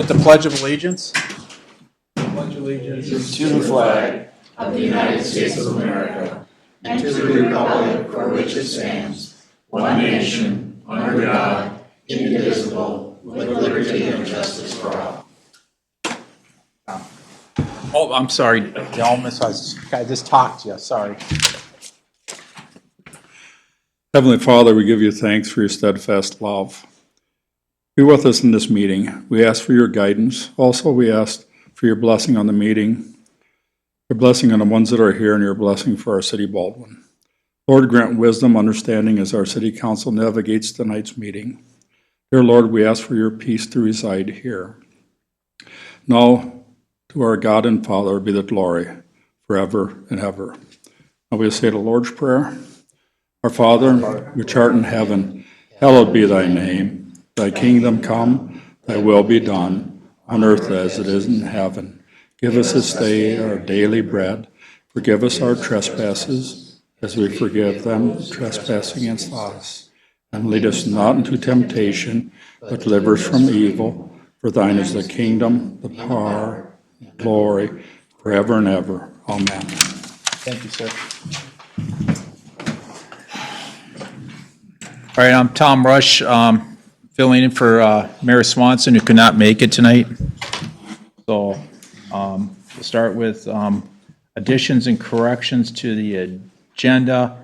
With the Pledge of Allegiance. Pledge allegiance to the flag of the United States of America and to the republic for which it stands, one nation, under God, indivisible, with liberty and justice for all. Oh, I'm sorry, Delmas. I just talked to you. Sorry. Heavenly Father, we give you thanks for your steadfast love. Be with us in this meeting. We ask for your guidance. Also, we ask for your blessing on the meeting, your blessing on the ones that are here, and your blessing for our city Baldwin. Lord, grant wisdom, understanding as our city council navigates tonight's meeting. Dear Lord, we ask for your peace to reside here. Now, to our God and Father be the glory forever and ever. Now we'll say the Lord's Prayer. Our Father, which art in heaven, hallowed be thy name. Thy kingdom come, thy will be done, on earth as it is in heaven. Give us this day our daily bread. Forgive us our trespasses, as we forgive them who trespass against us. And lead us not into temptation, but deliver us from evil. For thine is the kingdom, the power, and glory, forever and ever. Amen. Thank you, sir. All right, I'm Tom Rush, filling in for Mayor Swanson, who could not make it tonight. So we'll start with additions and corrections to the agenda.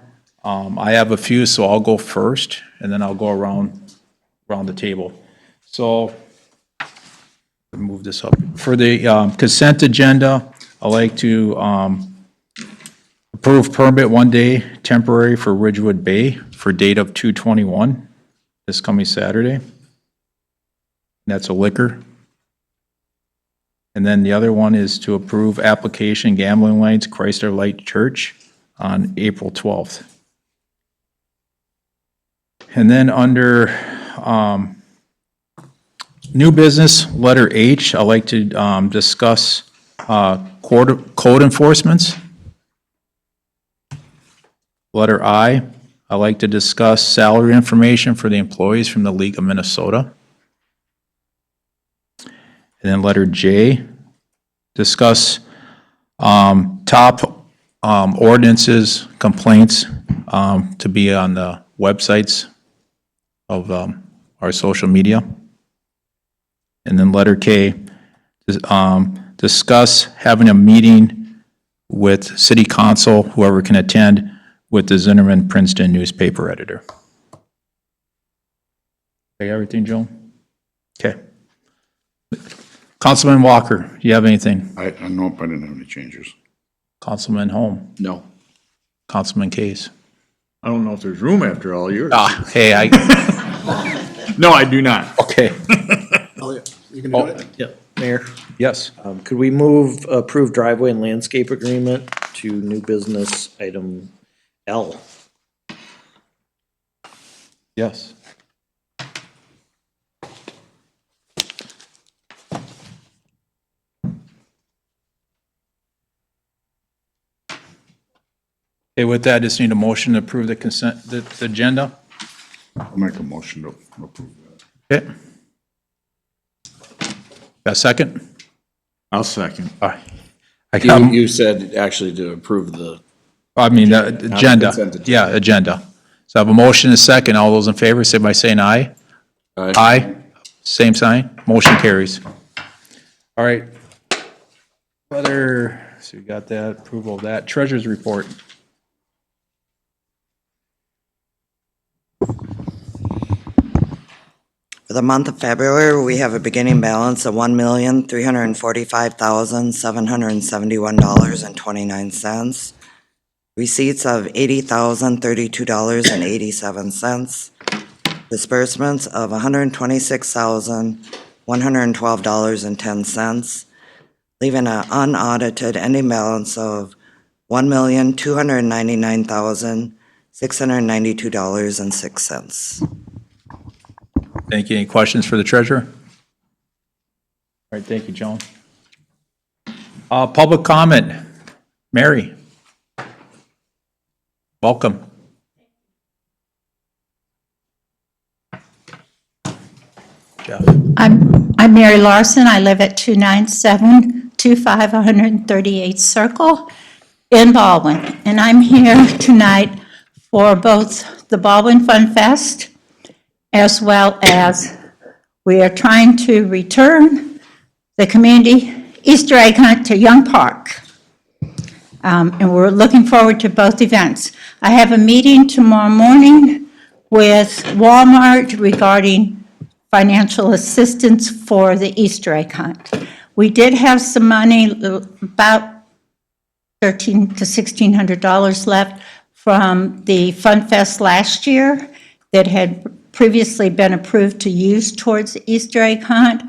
I have a few, so I'll go first, and then I'll go around the table. So move this up. For the consent agenda, I'd like to approve permit 1 day temporary for Ridgewood Bay for date of 2/21, this coming Saturday. That's a liquor. And then the other one is to approve application gambling lights Chrysler Light Church on April 12th. And then under new business, letter H, I'd like to discuss code enforcements. Letter I, I'd like to discuss salary information for the employees from the League of Minnesota. And then letter J, discuss top ordinances, complaints to be on the websites of our social media. And then letter K, discuss having a meeting with city council, whoever can attend, with the Zinnerman Princeton newspaper editor. Okay, everything, Joan? Okay. Councilman Walker, do you have anything? I nope, I didn't have any changes. Councilman Holm? No. Councilman Case? I don't know if there's room after all yours. Hey, No, I do not. okay, Oh, yeah. You can do it? Yep. Mayor, yes. could we move approved driveway and landscape agreement to new business item L? Yes. Okay, with that, I just need a motion to approve the consent, the agenda. I'll make a motion to approve that. Okay. Got a second? I'll second. All right. I got, You said actually to approve the, I mean, the agenda. consent agenda. Yeah, agenda. So I have a motion and a second. All those in favor, say by saying aye. Aye. Same sign. Motion carries. All right. So we got that, approval of that. Treasurer's report. For the month of February, we have a beginning balance of $1,345,771.29. Receipts of $80,032.87. Disbursements of $126,112.10, leaving an unaudited ending balance of $1,299,692.06. Thank you. Any questions for the treasurer? All right, thank you, Joan. Public comment. Mary. Welcome. Jeff. I'm I'm Mary Larson. I live at 29725 138th Circle in Baldwin. And I'm here tonight for both the Baldwin Fun Fest as well as we are trying to return the community Easter egg hunt to Young Park. And we're looking forward to both events. I have a meeting tomorrow morning with Walmart regarding financial assistance for the Easter egg hunt. We did have some money, about $1,300 to $1,600 left from the Fun Fest last year that had previously been approved to use towards the Easter egg hunt,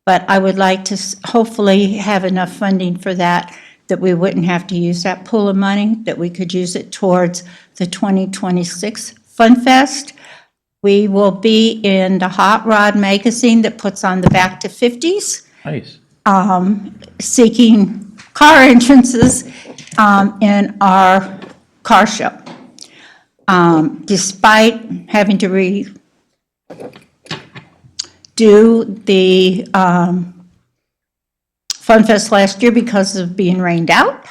but I would like to hopefully have enough funding for that we wouldn't have to use that pool of money, that we could use it towards the 2026 Fun Fest. We will be in the Hot Rod magazine that puts on the Back to 50s, Nice. seeking car entrances in our car show. Despite having to redo the Fun Fest last year because of being rained out,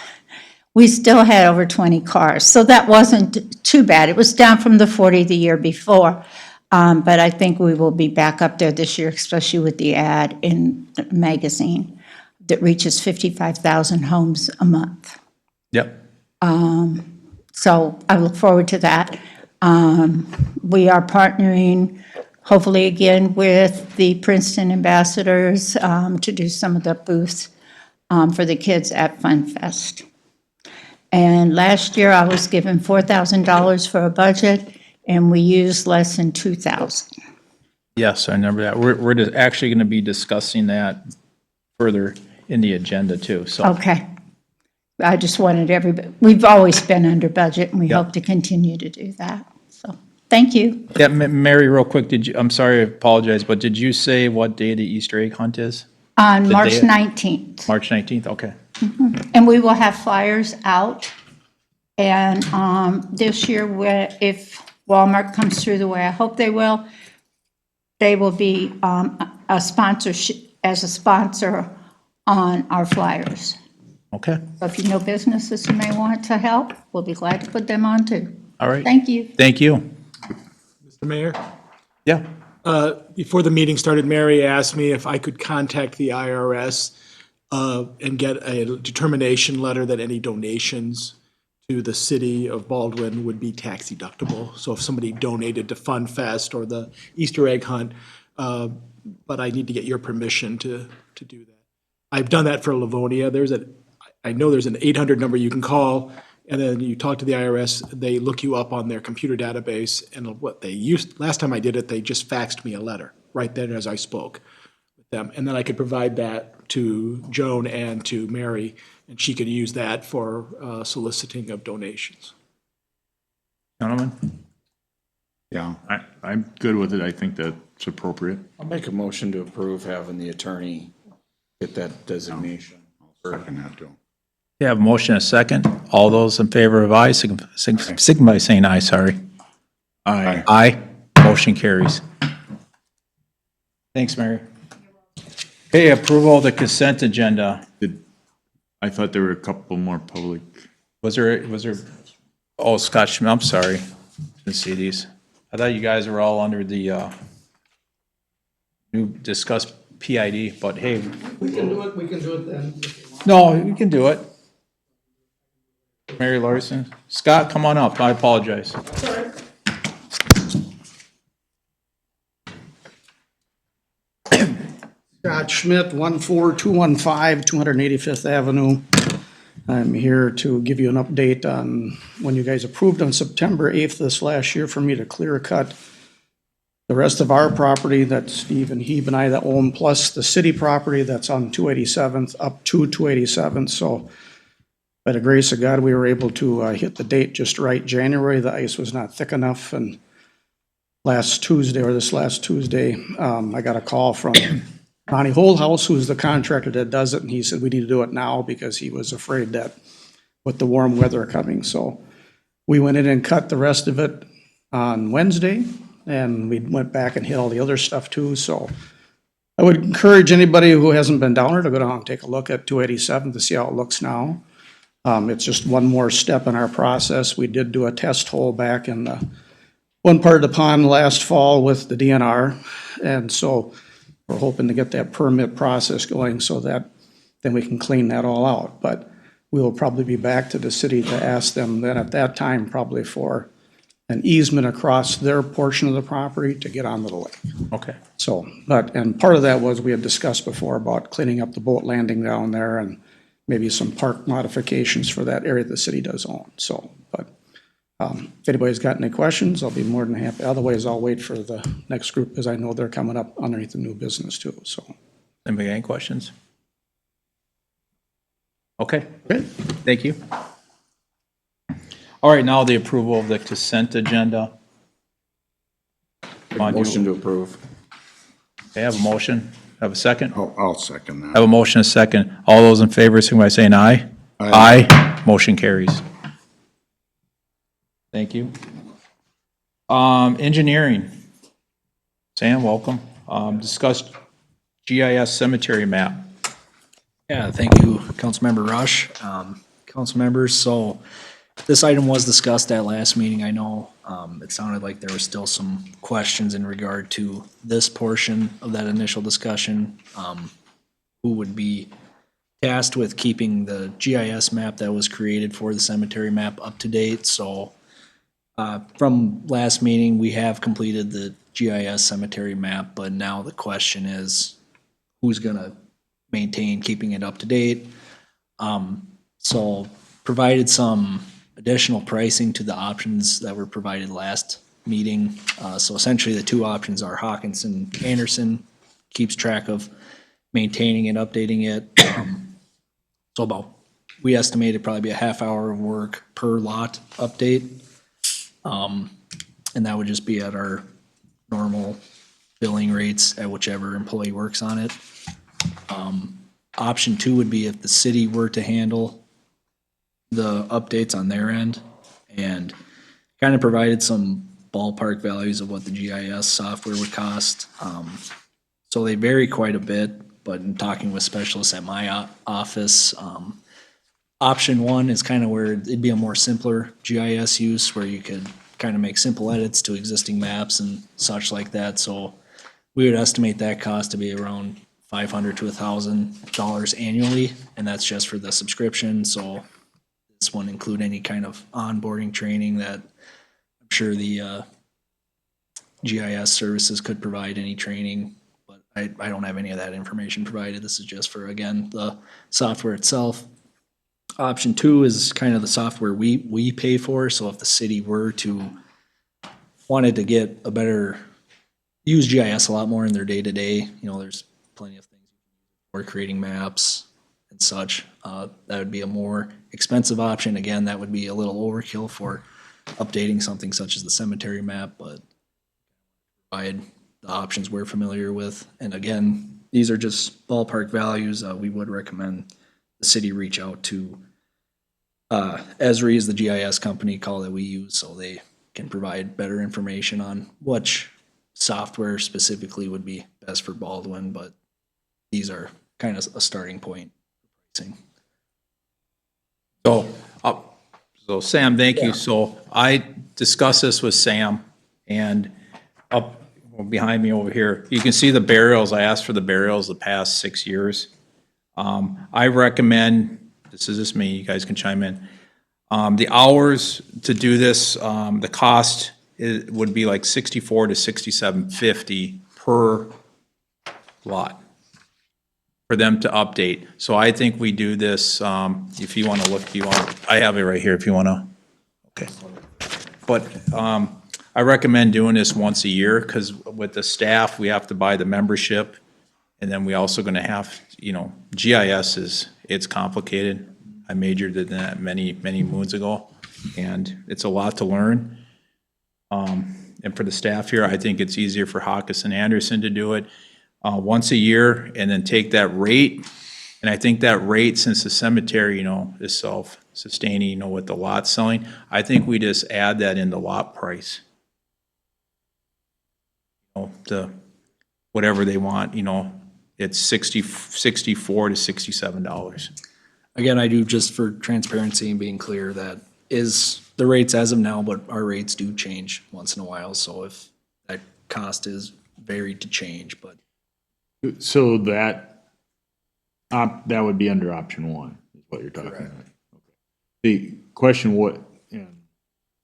we still had over 20 cars. So that wasn't too bad. It was down from the 40 the year before. But I think we will be back up there this year, especially with the ad in the magazine that reaches 55,000 homes a month. Yep. So I look forward to that. We are partnering, hopefully again, with the Princeton ambassadors to do some of the booths for the kids at Fun Fest. And last year, I was given $4,000 for a budget, and we used less than $2,000. Yes, I remember that. We're actually going to be discussing that further in the agenda too, so. Okay. I just wanted everybody, we've always been under budget, and we hope to continue to do that. So, thank you. Yeah, Mary, real quick, I'm sorry, I apologize, but did you say what day the Easter egg hunt is? On The March day- 19th. March 19th, okay. And we will have flyers out. And this year, if Walmart comes through the way I hope they will be a sponsorship, as a sponsor on our flyers. Okay, So if you know businesses who may want to help, we'll be glad to put them on too. all right. Thank you. Thank you. Mr. Mayor, Yeah, before the meeting started, Mary asked me if I could contact the IRS and get a determination letter that any donations to the city of Baldwin would be tax deductible. So if somebody donated to Fun Fest or the Easter egg hunt, but I need to get your permission to do that. I've done that for Livonia. I know there's an 800 number you can call, and then you talk to the IRS, they look you up on their computer database, and what they used, last time I did it, they just faxed me a letter right then as I spoke with them. And then I could provide that to Joan and to Mary, and she could use that for soliciting of donations. gentlemen? Yeah, I'm good with it. I think that's appropriate. I'll make a motion to approve having the attorney get that designation. Second that too. You have a motion, a second. All those in favor of aye, signify by saying aye, sorry. Aye. Aye, motion carries. Thanks, Mary. Okay, approval of the consent agenda. I thought there were a couple more public. Was there, oh, Scott Schmidt, I'm sorry. Didn't see these. I thought you guys were all under the new discussed PID, but hey. We can do it then. No, you can do it. Mary Larson. Scott, come on up. I apologize. Scott Schmidt, 14215 285th Avenue. I'm here to give you an update on when you guys approved on September 8th this last year for me to clear cut the rest of our property that Steve and Hebe and I that own, plus the city property that's on 287th up to 287th. So by the grace of God, we were able to hit the date just right. January, the ice was not thick enough, and last Tuesday, I got a call from Ronnie Holdhouse, who's the contractor that does it, and he said we need to do it now because he was afraid that with the warm weather coming. So we went in and cut the rest of it on Wednesday, and we went back and hit all the other stuff too. So I would encourage anybody who hasn't been down there to go down and take a look at 287 to see how it looks now. It's just one more step in our process. We did do a test hole back in the one part of the pond last fall with the DNR. And so we're hoping to get that permit process going so that then we can clean that all out. But we will probably be back to the city to ask them then at that time probably for an easement across their portion of the property to get onto the lake. Okay. So, and part of that was we had discussed before about cleaning up the boat landing down there and maybe some park modifications for that area the city does own. So, but if anybody's got any questions, I'll be more than happy. Otherwise, I'll wait for the next group because I know they're coming up underneath the new business too, so. Anybody got any questions? Okay, Okay. thank you. All right, now the approval of the consent agenda. Come on, you- Motion to approve. Okay, have a motion, have a second? I'll second that. Have a motion, a second. All those in favor, signify by saying aye. Aye. Motion carries. Thank you. Engineering. Sam, welcome. Discuss GIS cemetery map. Yeah, thank you, Councilmember Rush. Council members, so this item was discussed at last meeting. I know it sounded like there were still some questions in regard to this portion of that initial discussion. Who would be tasked with keeping the GIS map that was created for the cemetery map up to date? So from last meeting, we have completed the GIS cemetery map, but now the question is, who's gonna maintain keeping it up to date? So provided some additional pricing to the options that were provided last meeting. So essentially the two options are Hawkinson Anderson keeps track of maintaining and updating it. So about, we estimated probably be a half hour of work per lot update. And that would just be at our normal billing rates at whichever employee works on it. Option two would be if the city were to handle the updates on their end and kind of provided some ballpark values of what the GIS software would cost. So they vary quite a bit, but in talking with specialists at my office, option one is kind of where it'd be a more simpler GIS use where you could kind of make simple edits to existing maps and such like that. So we would estimate that cost to be around $500 to $1,000 annually, and that's just for the subscription. So this wouldn't include any kind of onboarding training that I'm sure the GIS services could provide any training, but I don't have any of that information provided. This is just for, again, the software itself. Option two is kind of the software we pay for. So if the city were to wanted to get a better, use GIS a lot more in their day-to-day, there's plenty of things for creating maps and such. That would be a more expensive option. Again, that would be a little overkill for updating something such as the cemetery map, but provide the options we're familiar with. And again, these are just ballpark values. We would recommend the city reach out to Esri is the GIS company call that we use, so they can provide better information on which software specifically would be best for Baldwin, but these are kind of a starting point. So Sam, thank you. So I discussed this with Sam, and up behind me over here, you can see the burials. I asked for the burials the past 6 years. I recommend, this is just me, you guys can chime in. The hours to do this, the cost would be like $64 to $67.50 per lot for them to update. So I think we do this, if you want to look, I have it right here if you want to, okay. But I recommend doing this once a year because with the staff, we have to buy the membership. And then we also going to have, GIS it's complicated. I majored in that many moons ago, and it's a lot to learn. And for the staff here, I think it's easier for Hawkins and Anderson to do it once a year and then take that rate. And I think that rate, since the cemetery, is self-sustaining, with the lot selling, I think we just add that in the lot price. To whatever they want, it's $64 to $67. Again, I do, just for transparency and being clear, that is the rates as of now, but our rates do change once in a while, so if that cost is varied to change, but So that would be under option one, is what you're talking about. Okay. The question, and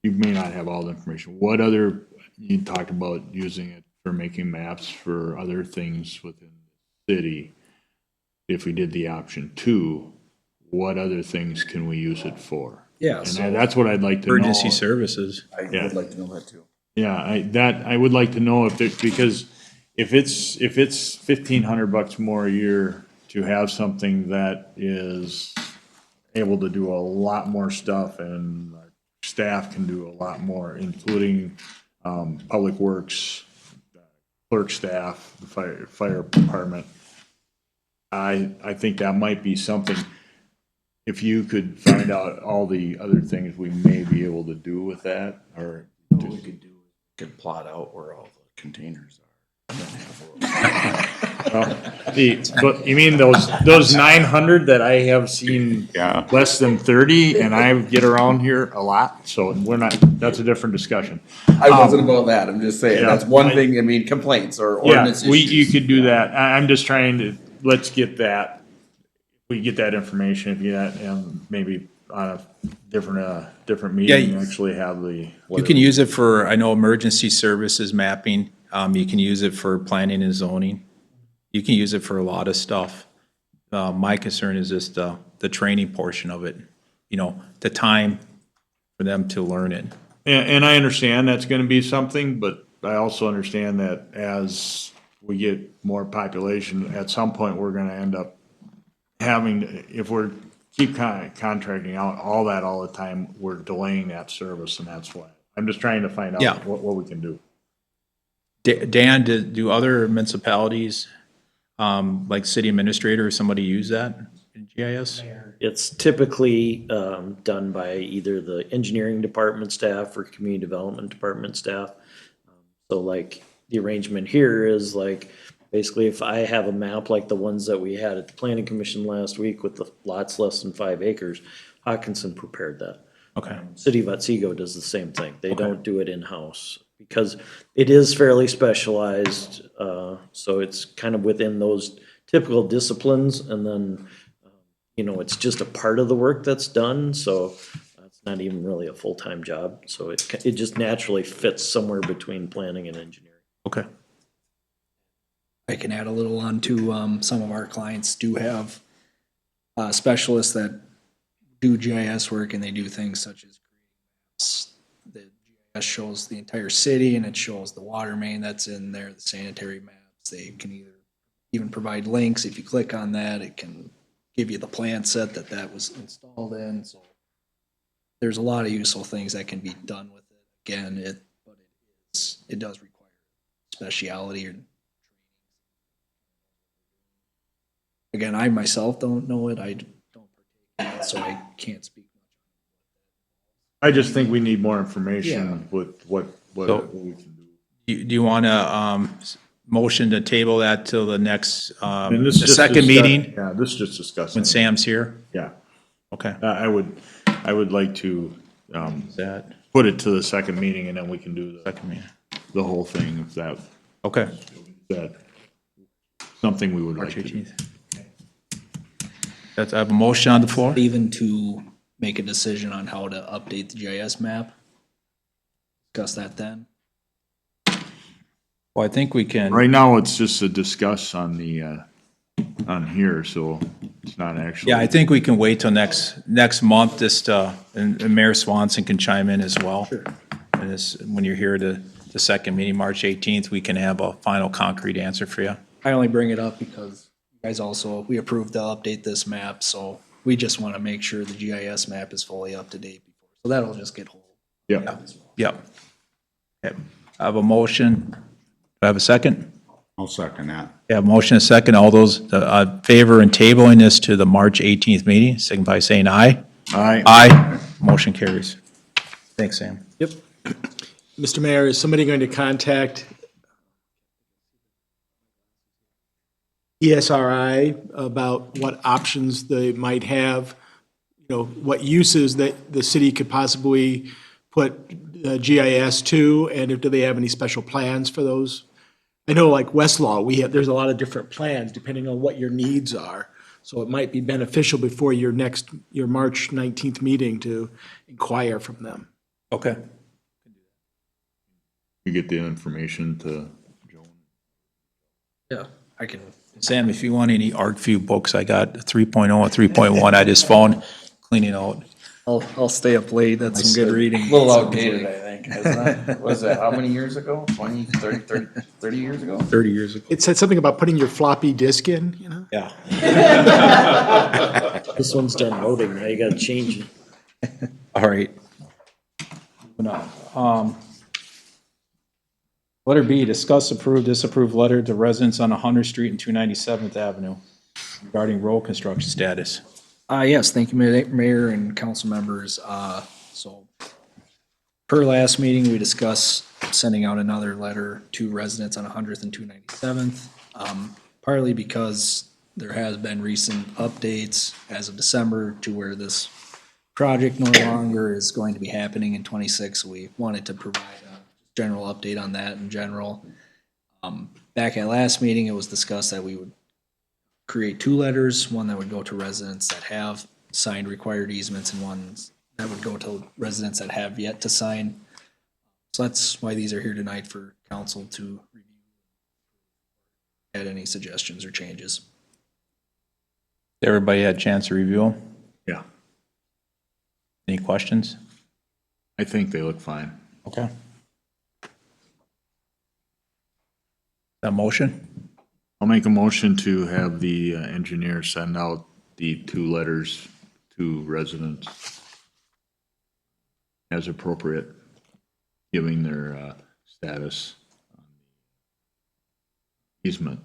you may not have all the information, what other, you talked about using it for making maps for other things within the city. If we did the option two, what other things can we use it for? yeah, And so that's what I'd like to know. Emergency services. I Yeah. would like to know that too. Yeah, I would like to know if there, because if it's $1,500 more a year to have something that is able to do a lot more stuff and our staff can do a lot more, including, public works, clerk staff, the fire department. I think that might be something, if you could find out all the other things we may be able to do with that, or What we could do, we could plot out where all the containers are. And then have but you mean those 900 that I have seen Yeah. less than 30, and I get around here a lot, so we're not, that's a different discussion. I wasn't about that, I'm just saying, Yeah, that's one thing, I mean, complaints or Yeah, ordinance you issues. could do that. I'm just trying to, let's get that, we get that information, if you, and maybe on a different meeting, Yeah, actually have the. You can use it for, I know, emergency services mapping. You can use it for planning and zoning. You can use it for a lot of stuff. My concern is just the training portion of it, the time for them to learn it. And I understand that's gonna be something, but I also understand that as we get more population, at some point, we're gonna end up having, if we're keep contracting out all that all the time, we're delaying that service, and that's why. I'm just trying to find Yeah. out what we can do. Dan, do other municipalities, like city administrator or somebody use that in GIS? It's typically done by either the engineering department staff or community development department staff. So like the arrangement here is like, basically if I have a map like the ones that we had at the planning commission last week with the lots less than 5 acres, Hawkinson prepared that. Okay. City of Otsego does the same thing. They don't do it in-house because it is fairly specialized. So it's kind of within those typical disciplines, and then, it's just a part of the work that's done. So it's not even really a full-time job. So it just naturally fits somewhere between planning and engineering. Okay. I can add a little on to, some of our clients do have specialists that do GIS work, and they do things such as the GIS shows the entire city, and it shows the water main that's in there, the sanitary maps. They can even provide links. If you click on that, it can give you the plan set that was installed in. So there's a lot of useful things that can be done with it. Again, it does require speciality or training. Again, I myself don't know it. I don't partake in it, so I can't speak much. I just think we need more information with what So- we can do. Do you want to motion to table that till the next, And this the just second meeting Yeah, this is just discussing. when Sam's here? Yeah, Okay. I would like to, That put it to the second meeting, and then we can do second meeting. the whole thing, if Okay. that something we would like March to do. 18th. I have a motion on the floor. Even to make a decision on how to update the GIS map. Discuss that then. Well, I think we can. Right now, it's just a discuss on on here, so it's not actually. Yeah, I think we can wait till next month, just, and Mayor Swanson can chime in as well. Sure. And when you're here the second meeting, March 18th, we can have a final concrete answer for you. I only bring it up because you guys we approved to update this map, so we just want to make sure the GIS map is fully up to date before. So that'll just get hold. Yeah. Yep. Okay. I have a motion. Do I have a second? I'll second that. Yeah, motion and second. All those favor in tabling this to the March 18th meeting, signify by saying aye. Aye. Aye. Motion carries. Thanks, Sam. Yep. Mr. Mayor, is somebody going to contact ESRI about what options they might have, what uses that the city could possibly put GIS to, and do they have any special plans for those? I know like Westlaw, there's a lot of different plans depending on what your needs are. So it might be beneficial before your March 19th meeting to inquire from them. Okay. You get the information to Joan. Yeah, I can. Sam, if you want any ArcView books, I got 3.0 and 3.1. I just found cleaning out. I'll stay up late. That's some good reading. A little outdated, I think, isn't it? Was it, how many years ago? 20, 30 years ago? 30 years ago. It said something about putting your floppy disk in, Yeah. This one's done loading, now you gotta change it. All right. Letter B, discuss, approve, disapprove letter to residents on 100th Street and 297th Avenue regarding road construction status. Yes, thank you, Mayor and council members. So per last meeting, we discussed sending out another letter to residents on 100th and 297th, partly because there has been recent updates as of December to where this project no longer is going to be happening in 26. We wanted to provide a general update on that in general. Back at last meeting, it was discussed that we would create two letters, one that would go to residents that have signed required easements and one that would go to residents that have yet to sign. So that's why these are here tonight for council to review, add any suggestions or changes. Everybody had a chance to review them? Yeah, Any questions? I think they look fine. Okay. That motion? I'll make a motion to have the engineer send out the two letters to residents as appropriate, giving their status on the easement.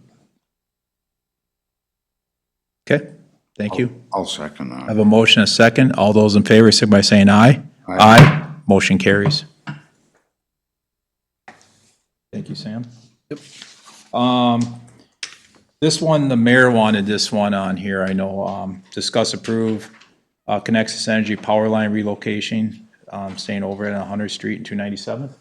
Okay, thank you. I'll second I that. have a motion, a second. All those in favor, signify by saying aye. Aye. Motion carries. Thank you, Sam. This one, the mayor wanted this one on here, I know. Discuss, approve, Connexus Energy power line relocation, staying over at 100th Street and 297th.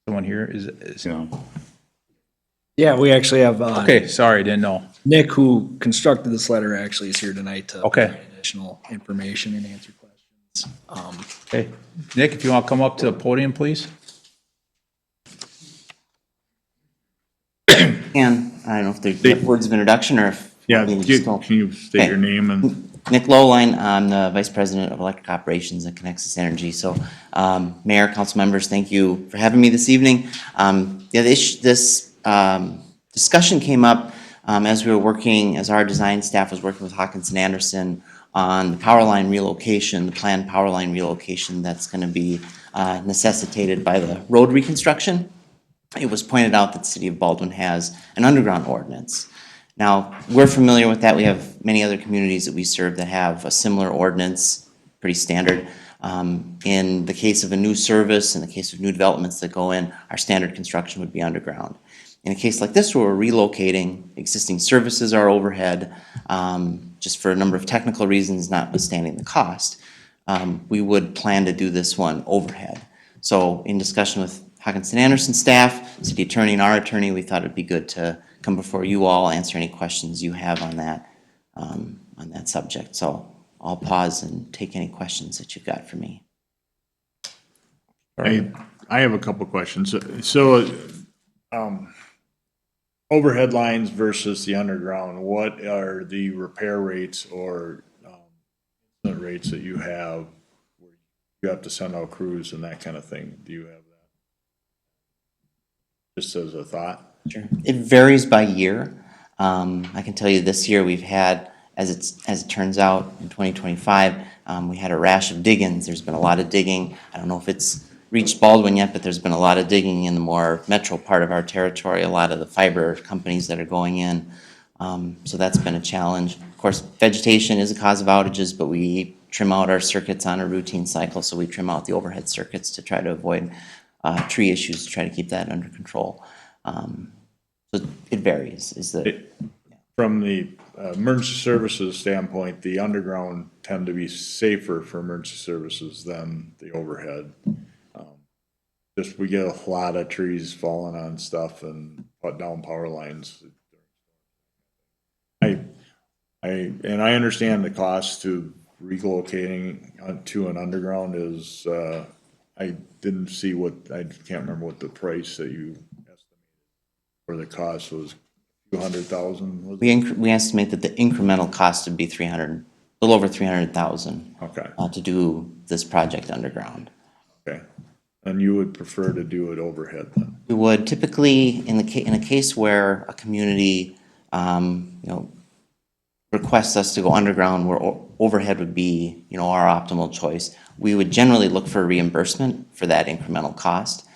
Someone here is, Yeah. Yeah, we actually have, okay, sorry, didn't know. Nick, who constructed this letter, actually is here tonight to Okay. provide additional information and answer questions. Okay, Nick, if you want to come up to the podium, please. And I don't know if there's words of introduction or if. Yeah, we can just go. you state your name and? Nick Lowline, I'm the Vice President of Electric Operations at Connexus Energy. So, Mayor, council members, thank you for having me this evening. This discussion came up as we were working, as our design staff was working with Hawkinson Anderson on the power line relocation, the planned power line relocation that's going to be necessitated by the road reconstruction. It was pointed out that the city of Baldwin has an underground ordinance. Now, we're familiar with that. We have many other communities that we serve that have a similar ordinance, pretty standard. In the case of a new service, in the case of new developments that go in, our standard construction would be underground. In a case like this, where we're relocating, existing services are overhead, just for a number of technical reasons, notwithstanding the cost, we would plan to do this one overhead. So in discussion with Hawkinson Anderson staff, city attorney and our attorney, we thought it'd be good to come before you all, answer any questions you have on that subject. So I'll pause and take any questions that you've got for me. I have a couple questions. So, overhead lines versus the underground, what are the repair rates or rates that you have? Where you have to send out crews and that kind of thing. Do you have that? Just as a thought. Sure. It varies by year. I can tell you this year we've had, as it turns out, in 2025, we had a rash of dig-ins. There's been a lot of digging. I don't know if it's reached Baldwin yet, but there's been a lot of digging in the more metro part of our territory, a lot of the fiber companies that are going in. So that's been a challenge. Of course, vegetation is a cause of outages, but we trim out our circuits on a routine cycle, so we trim out the overhead circuits to try to avoid tree issues, to try to keep that under control. So it varies, is the, From the emergency services standpoint, the underground tend to be safer for emergency services than the overhead. Just we get a lot of trees falling on stuff and put down power lines. And I understand the cost to relocating to an underground is, I didn't see I can't remember what the price that you estimated for the cost was. 200,000 was it? we estimate that the incremental cost would be a little over 300,000 Okay, to do this project underground. okay. And you would prefer to do it overhead then? We would typically, in a case where a community, requests us to go underground, where overhead would be, our optimal choice, we would generally look for reimbursement for that incremental cost.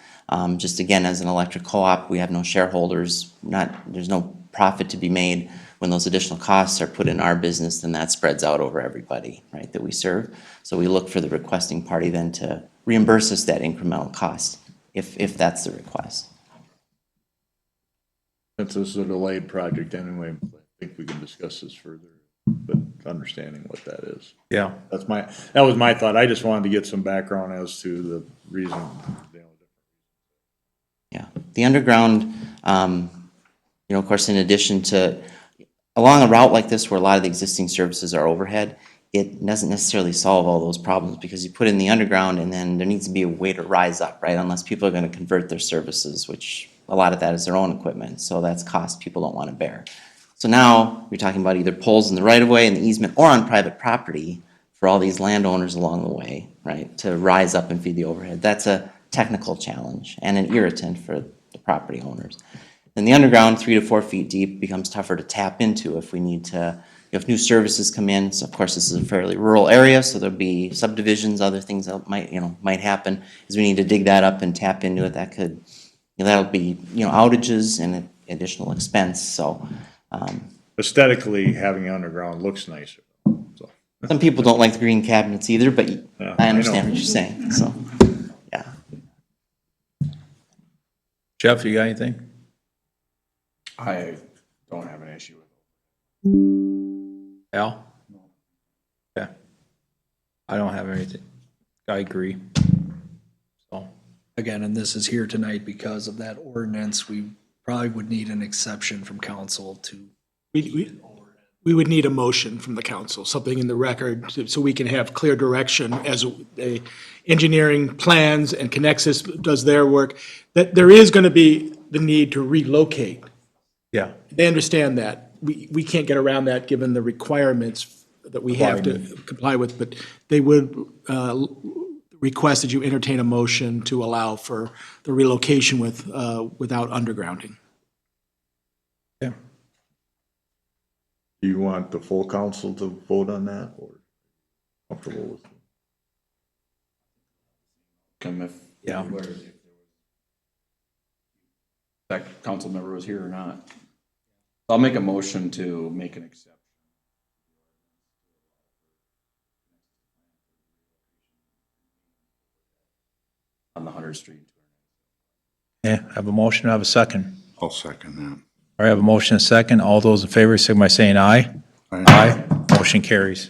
Just again, as an electric co-op, we have no shareholders, there's no profit to be made. When those additional costs are put in our business, then that spreads out over everybody, right, that we serve. So we look for the requesting party then to reimburse us that incremental cost, if that's the request. Since this is a delayed project anyway, I think we can discuss this further, but understanding what that is. Yeah. That was my thought. I just wanted to get some background as to the reason. Yeah, the underground, of course, in addition to, along a route like this where a lot of the existing services are overhead, it doesn't necessarily solve all those problems because you put in the underground and then there needs to be a way to rise up, right? Unless people are going to convert their services, which a lot of that is their own equipment. So that's cost people don't want to bear. So now we're talking about either poles in the right of way, in the easement, or on private property for all these landowners along the way, right? To rise up and feed the overhead. That's a technical challenge and an irritant for the property owners. Then the underground, 3 to 4 feet deep, becomes tougher to tap into if we need to, if new services come in. So of course, this is a fairly rural area, so there'll be subdivisions, other things that might happen. Is we need to dig that up and tap into it. That could, that'll be, outages and additional expense. So Aesthetically, having underground looks nicer. So. Some people don't like the green cabinets either, but Yeah, I understand I know. what you're saying. So, yeah. Jeff, you got anything? I don't have an issue with it. Al? Yeah. I don't have anything. I agree. So, Again, and this is here tonight because of that ordinance, we probably would need an exception from council to. We would need a motion from the council, something in the record, so we can have clear direction as the engineering plans and Connexus does their work, that there is going to be the need to relocate. yeah. They understand that. We can't get around that given the requirements that we have to comply with, but they would request that you entertain a motion to allow for the relocation without undergrounding. Yeah. Do you want the full council to vote on that or comfortable with it? Come if. Yeah. If that council member was here or not. I'll make a motion to make an exception. On the 100th Street. Yeah, I have a motion, I have a second. I'll second that. All right, I have a motion and a second. All those in favor, signify by saying aye. Aye. Motion carries.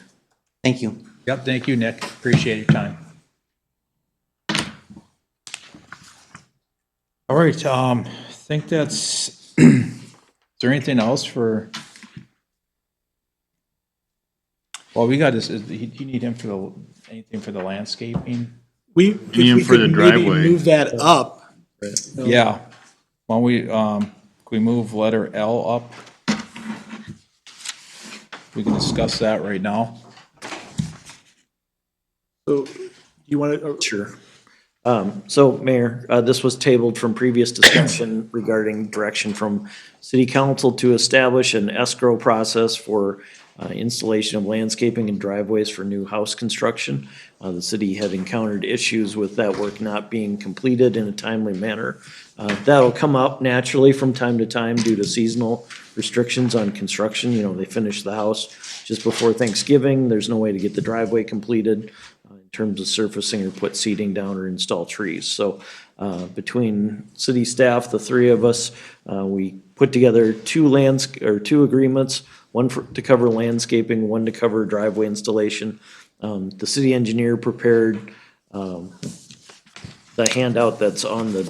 Thank you. Yep, thank you, Nick. Appreciate your time. All right, I think that's, is there anything else for? Well, we got this, do you need him for anything for the landscaping? If we for the could maybe driveway. move that up. Yeah. Why don't we, can we move letter L up? We can discuss that right now. So you want to? Sure. So, Mayor, this was tabled from previous discussion regarding direction from City Council to establish an escrow process for installation of landscaping and driveways for new house construction. The city had encountered issues with that work not being completed in a timely manner. That'll come up naturally from time to time due to seasonal restrictions on construction. They finish the house just before Thanksgiving. There's no way to get the driveway completed. in terms of surfacing or put seating down or install trees. So between city staff, the three of us, we put together two agreements, one to cover landscaping, one to cover driveway installation. The city engineer prepared the handout that's on the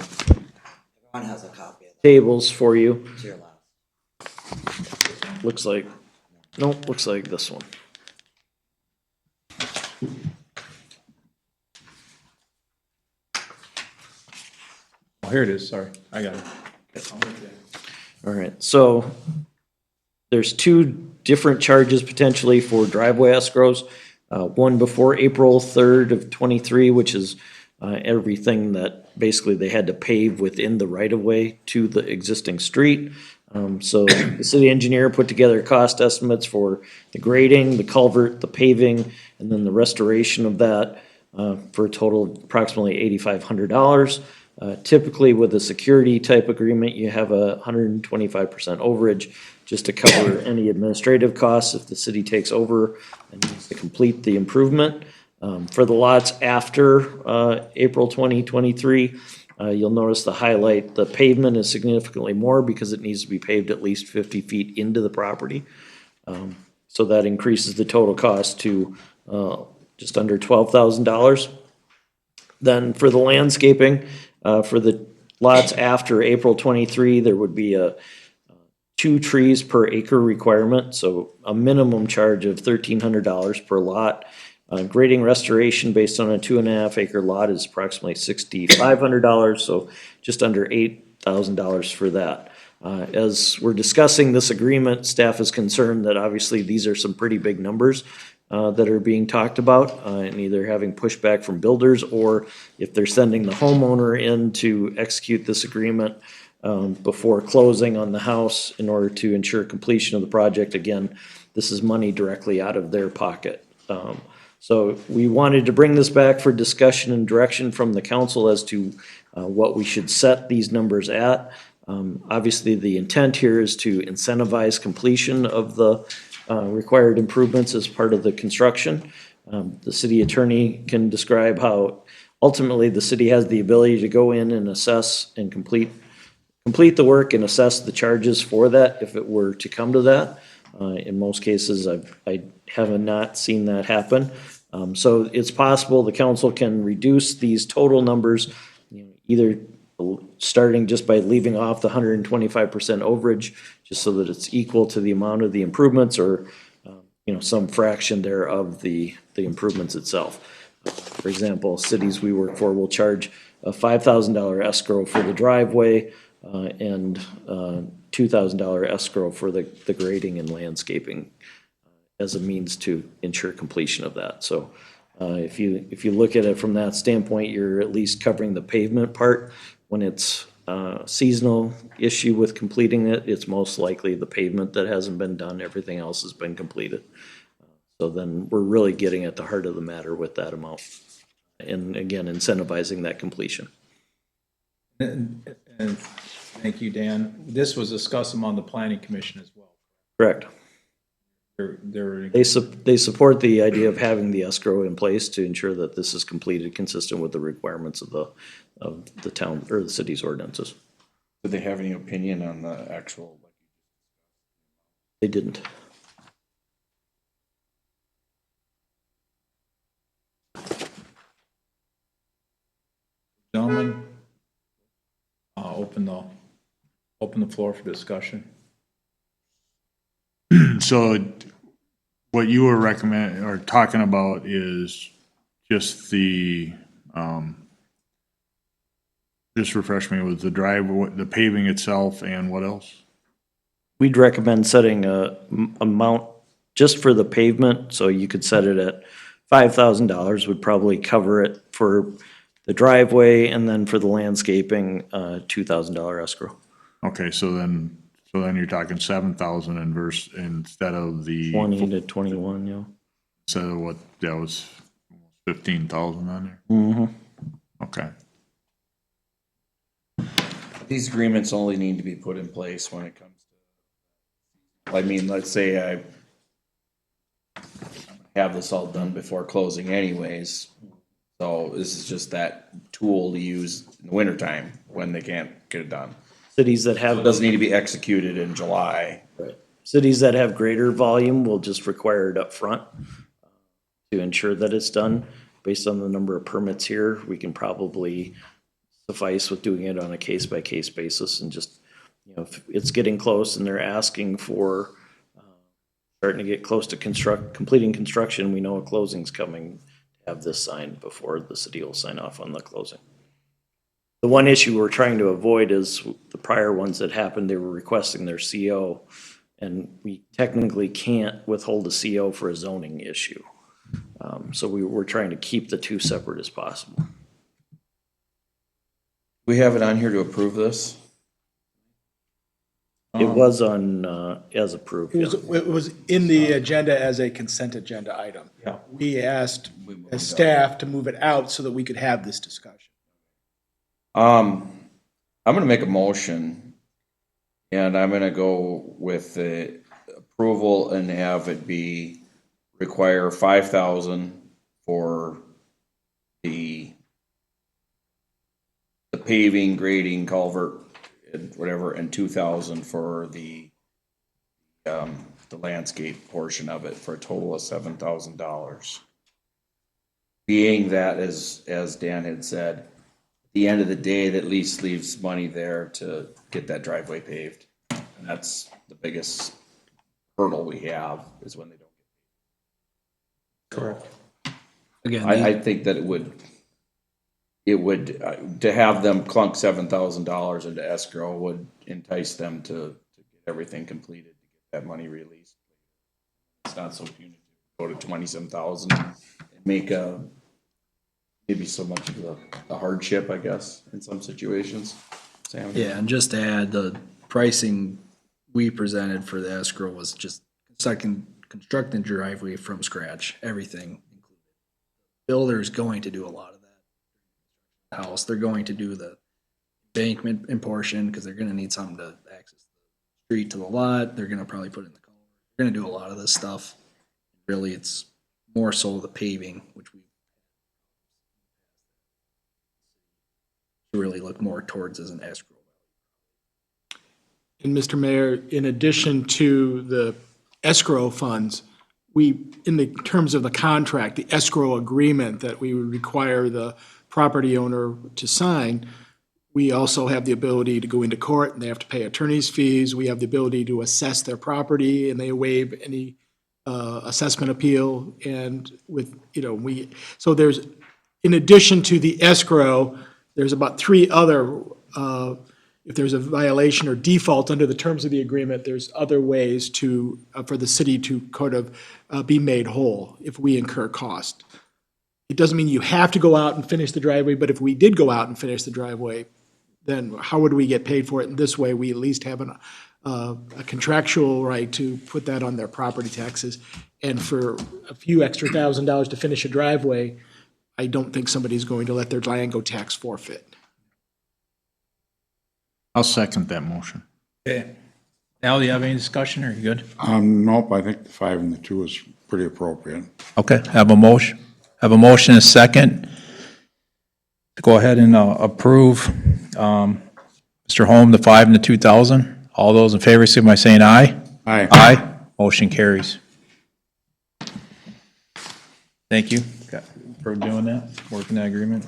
Everyone has a copy of tables for you. it. Your last. Looks like this one. Oh, here it is, sorry, I got it. All right, so there's two different charges potentially for driveway escrows. One before April 3rd of '23, which is everything that basically they had to pave within the right-of-way to the existing street. So the city engineer put together cost estimates for the grading, the culvert, the paving, and then the restoration of that for a total of approximately $8,500. Typically with a security type agreement, you have a 125% overage just to cover any administrative costs if the city takes over and needs to complete the improvement. For the lots after April 2023, you'll notice the highlight, the pavement is significantly more because it needs to be paved at least 50 feet into the property. So that increases the total cost to just under $12,000. Then for the landscaping, for the lots after April 23, there would be a 2 trees per acre requirement, so a minimum charge of $1,300 per lot. Grading restoration based on a 2.5 acre lot is approximately $6,500, so just under $8,000 for that. As we're discussing this agreement, staff is concerned that obviously these are some pretty big numbers that are being talked about, and either having pushback from builders, or if they're sending the homeowner in to execute this agreement before closing on the house in order to ensure completion of the project. Again, this is money directly out of their pocket. So we wanted to bring this back for discussion and direction from the council as to what we should set these numbers at. Obviously, the intent here is to incentivize completion of the required improvements as part of the construction. The city attorney can describe how ultimately the city has the ability to go in and assess and complete the work and assess the charges for that if it were to come to that. In most cases, I have not seen that happen. So it's possible the council can reduce these total numbers, either starting just by leaving off the 125% overage, just so that it's equal to the amount of the improvements, or some fraction there of the improvements itself. For example, cities we work for will charge a $5,000 escrow for the driveway and $2,000 escrow for the grading and landscaping as a means to ensure completion of that. So if you look at it from that standpoint, you're at least covering the pavement part. When it's a seasonal issue with completing it, it's most likely the pavement that hasn't been done. Everything else has been completed. So then we're really getting at the heart of the matter with that amount. And again, incentivizing that completion. And thank you, Dan. This was discussed among the planning commission as well. Correct. They're They support the idea of having the escrow in place to ensure that this is completed consistent with the requirements of the town or the city's ordinances. Did they have any opinion on the actual? They didn't. Gentlemen, open the floor for discussion. So what you were recommending or talking about is just just refresh me with the the paving itself, and what else? We'd recommend setting a amount just for the pavement, so you could set it at $5,000 would probably cover it for the driveway, and then for the landscaping, $2,000 escrow. Okay, so then you're talking 7,000 instead of the 20 to 21, yeah. instead of what that was 15,000 on there. Mm-hmm. Okay. These agreements only need to be put in place when it comes to, let's say I have this all done before closing anyways. So this is just that tool to use in the wintertime when they can't get it done. Cities that So have. it doesn't need to be executed in July. Right. Cities that have greater volume will just require it up front to ensure that it's done. Based on the number of permits here, we can probably suffice with doing it on a case-by-case basis and just, if it's getting close and they're asking for, starting to get close to completing construction, we know a closing's coming, have this signed before the city will sign off on the closing. The one issue we're trying to avoid is the prior ones that happened, they were requesting their CO, and we technically can't withhold a CO for a zoning issue. So we're trying to keep the two separate as possible. We have it on here to approve this? It was on, as approved. It was in the agenda as a consent agenda item. Yeah. We asked as staff to move it out so that we could have this discussion. I'm gonna make a motion, and I'm gonna go with the approval and have it be require 5,000 for the paving, grading, culvert, and whatever, and 2,000 for the landscape portion of it, for a total of $7,000. Being that, as Dan had said, at the end of the day, that at least leaves money there to get that driveway paved. And that's the biggest hurdle we have, is when they don't. Correct. Again, I think that it would, to have them clunk $7,000 into escrow would entice them to get everything completed, to get that money released. It's not so punitive. Go to 27,000 and make maybe so much of the hardship, I guess, in some situations. Sam? yeah, and just to add, the pricing we presented for the escrow was just constructing driveway from scratch, everything included. Builder's going to do a lot of that. House, they're going to do the embankment and portion, because they're gonna need something to access the street to the lot, they're gonna probably put in the culvert, they're gonna do a lot of this stuff. Really, it's more so the paving, which we really look more towards as an escrow. And Mr. Mayor, in addition to the escrow funds, in the terms of the contract, the escrow agreement that we would require the property owner to sign, we also have the ability to go into court and they have to pay attorney's fees. We have the ability to assess their property and they waive any assessment appeal. And so there's, in addition to the escrow, there's about three other, if there's a violation or default under the terms of the agreement, there's other ways for the city to kind of be made whole if we incur cost. It doesn't mean you have to go out and finish the driveway, but if we did go out and finish the driveway, then how would we get paid for it? And this way, we at least have a contractual right to put that on their property taxes. And for a few extra $1,000 to finish a driveway, I don't think somebody's going to let their Durango tax forfeit. I'll second that motion. Okay. Al, do you have any discussion, or are you good? Nope, I think the 5 and the 2 is pretty appropriate. Okay, have a motion and a second to go ahead and approve Mr. Holm, the 5 and the 2,000. All those in favor, signify by saying aye. Aye. Aye. Motion carries. Thank you for doing that, working that agreement.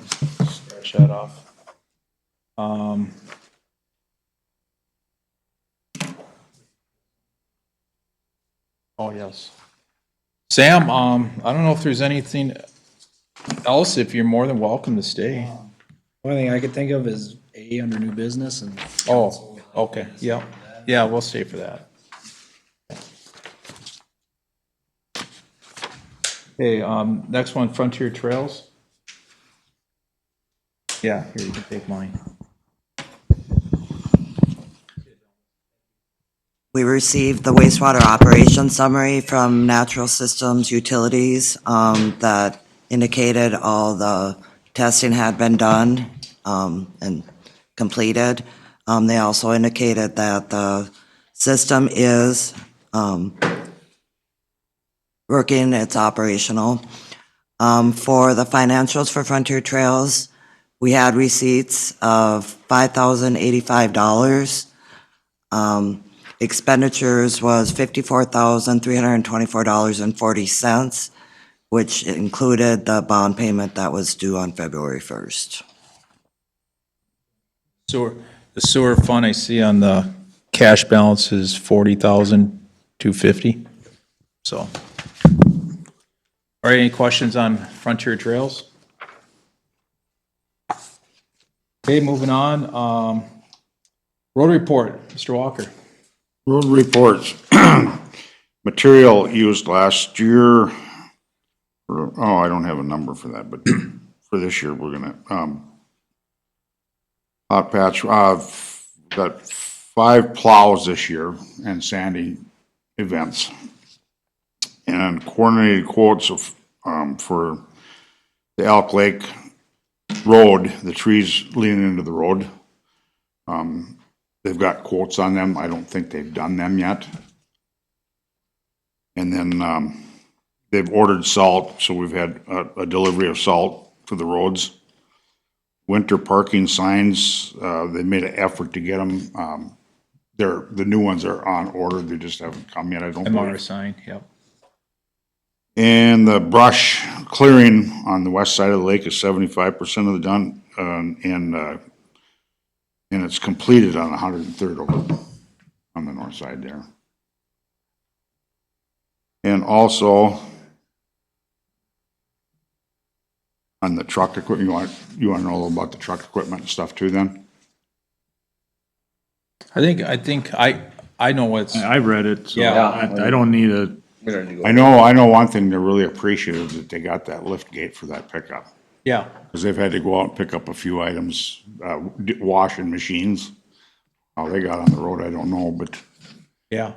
Scratch that off. Oh, yes. Sam, I don't know if there's anything else, if you're more than welcome to stay. Only thing I could think of is A under new business and. Oh, okay, yeah, yeah, we'll stay for that. Okay, next one, Frontier Trails. Yeah, here, you can take mine. We received the wastewater operations summary from Natural Systems Utilities that indicated all the testing had been done and completed. They also indicated that the system is working, it's operational. For the financials for Frontier Trails, we had receipts of $5,085. Expenditures was $54,324.40, which included the bond payment that was due on February 1st. The sewer fund I see on the cash balance is $40,250. So, all right, any questions on Frontier Trails? Okay, moving on. Road report, Mr. Walker. Road reports. Material used last year, I don't have a number for that, but for this year, we're gonna, hot patch, got 5 plows this year and sandy events. And coordinated quotes of, for the Elk Lake Road, the trees leaning into the road. They've got quotes on them. I don't think they've done them yet. And then, they've ordered salt, so we've had a delivery of salt for the roads. Winter parking signs, they made an effort to get them. The new ones are on order, they just haven't come yet, I don't MR believe. sign, yep. And the brush clearing on the west side of the lake is 75% of the done, and it's completed on 103rd over on the north side there. And also on the truck equipment, you want to know a little about the truck equipment and stuff too then? I think I know what's, I read it, so Yeah. I don't need a, I know one thing they're really appreciative that they got that lift gate for that pickup. yeah, Because they've had to go out and pick up a few items, washing machines. How they got on the road, I don't know, but yeah.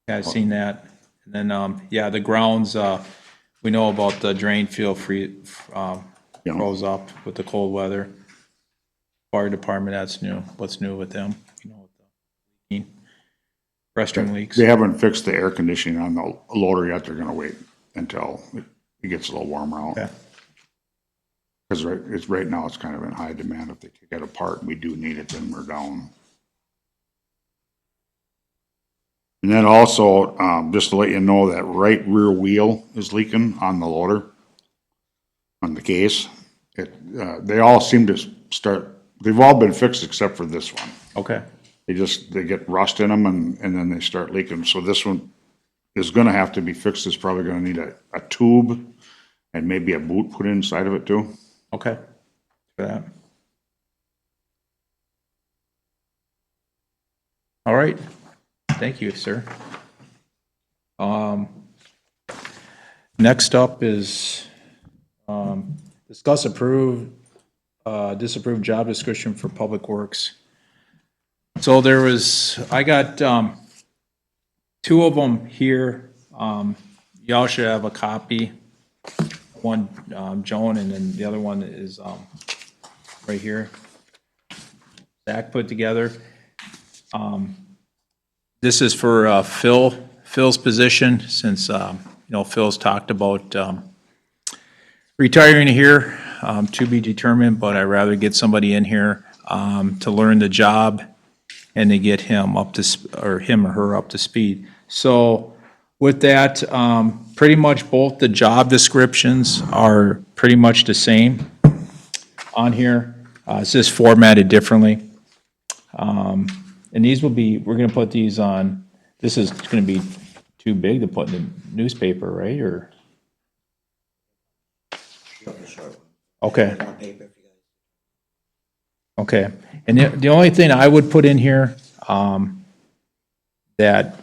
Yeah, I've seen that. And then, yeah, the grounds, we know about the drain field froze up with the cold weather. Fire department, that's new. What's new with them? You know, with the restroom leaks. they haven't fixed the air conditioning on the loader yet. They're gonna wait until it gets a little warmer out. Yeah. Because right now, it's kind of in high demand. If they take it apart and we do need it, then we're down. And then also, just to let you know, that right rear wheel is leaking on the loader, on the case. They all seem to they've all been fixed except for this one. Okay, They get rust in them and then they start leaking. So this one is gonna have to be fixed. It's probably gonna need a tube and maybe a boot put inside of it too. okay. For that. All right. Thank you, sir. Next up is discuss disapprove job description for Public Works. So I got 2 of them here. Y'all should have a copy. One, Joan, and then the other one is right here. Zach put together. This is for Phil's position, since, Phil's talked about retiring here, to be determined, but I'd rather get somebody in here to learn the job and to get him or her up to speed. So with that, pretty much both the job descriptions are pretty much the same on here. It's just formatted differently. And these we're gonna put these on, this is gonna be too big to put in the newspaper, right, or? Okay. Okay, and the only thing I would put in here, that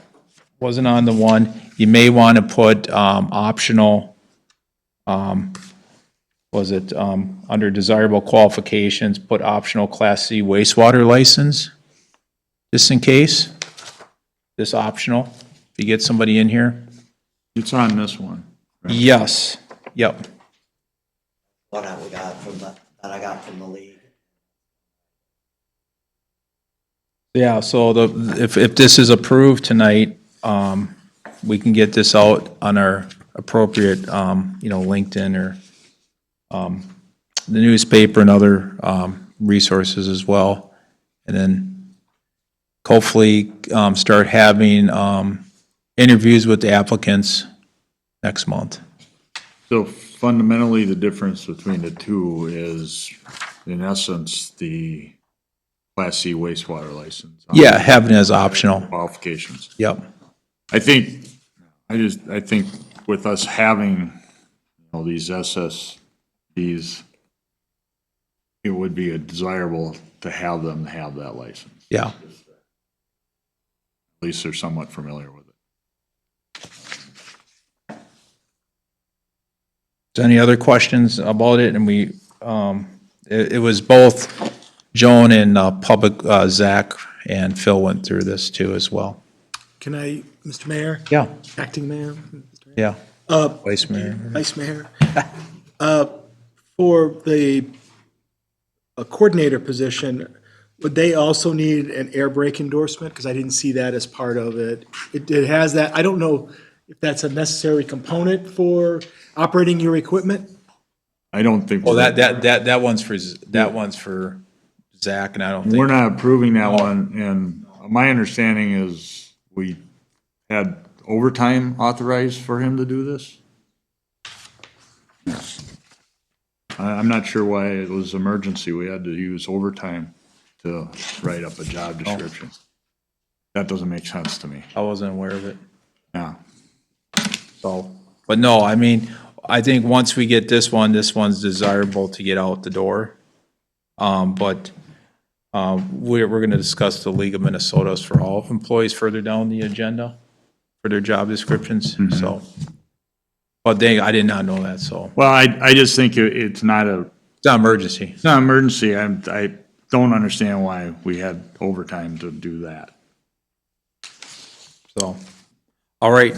wasn't on the one, you may want to put, optional, under desirable qualifications, put optional Class C wastewater license, just in case, this optional, if you get somebody in here. it's on this one. Yes, yep, What have we got that I got from the league? yeah, so if this is approved tonight, we can get this out on our appropriate, LinkedIn or the newspaper and other resources as well. And then hopefully start having interviews with the applicants next month. So fundamentally, the difference between the two is, in essence, the Class C wastewater license. Yeah, having it as optional. Qualifications. Yep. I think with us having, these SSBs, it would be desirable to have them have that license. Yeah. At least they're somewhat familiar with it. So any other questions about it? And it was both Joan and Zach and Phil went through this too as well. Can I, Mr. Mayor? Yeah. Acting Mayor? Yeah. Vice Mayor. Vice Mayor? For the coordinator position, would they also need an air brake endorsement? Because I didn't see that as part of it. It has that. I don't know if that's a necessary component for operating your equipment. I don't think. Well, that one's for Zach, and I don't think. We're not approving that one, and my understanding is we had overtime authorized for him to do this. I'm not sure why it was emergency. We had to use overtime to write up a job description. That doesn't make sense to me. I wasn't aware of it. Yeah. So, but no, I mean, I think once we get this one's desirable to get out the door. But we're going to discuss the League of Minnesota's for all employees further down the agenda for their job descriptions, so. But I did not know that, so. Well, I just think it's not an emergency. It's not an emergency. I don't understand why we had overtime to do that. So, all right,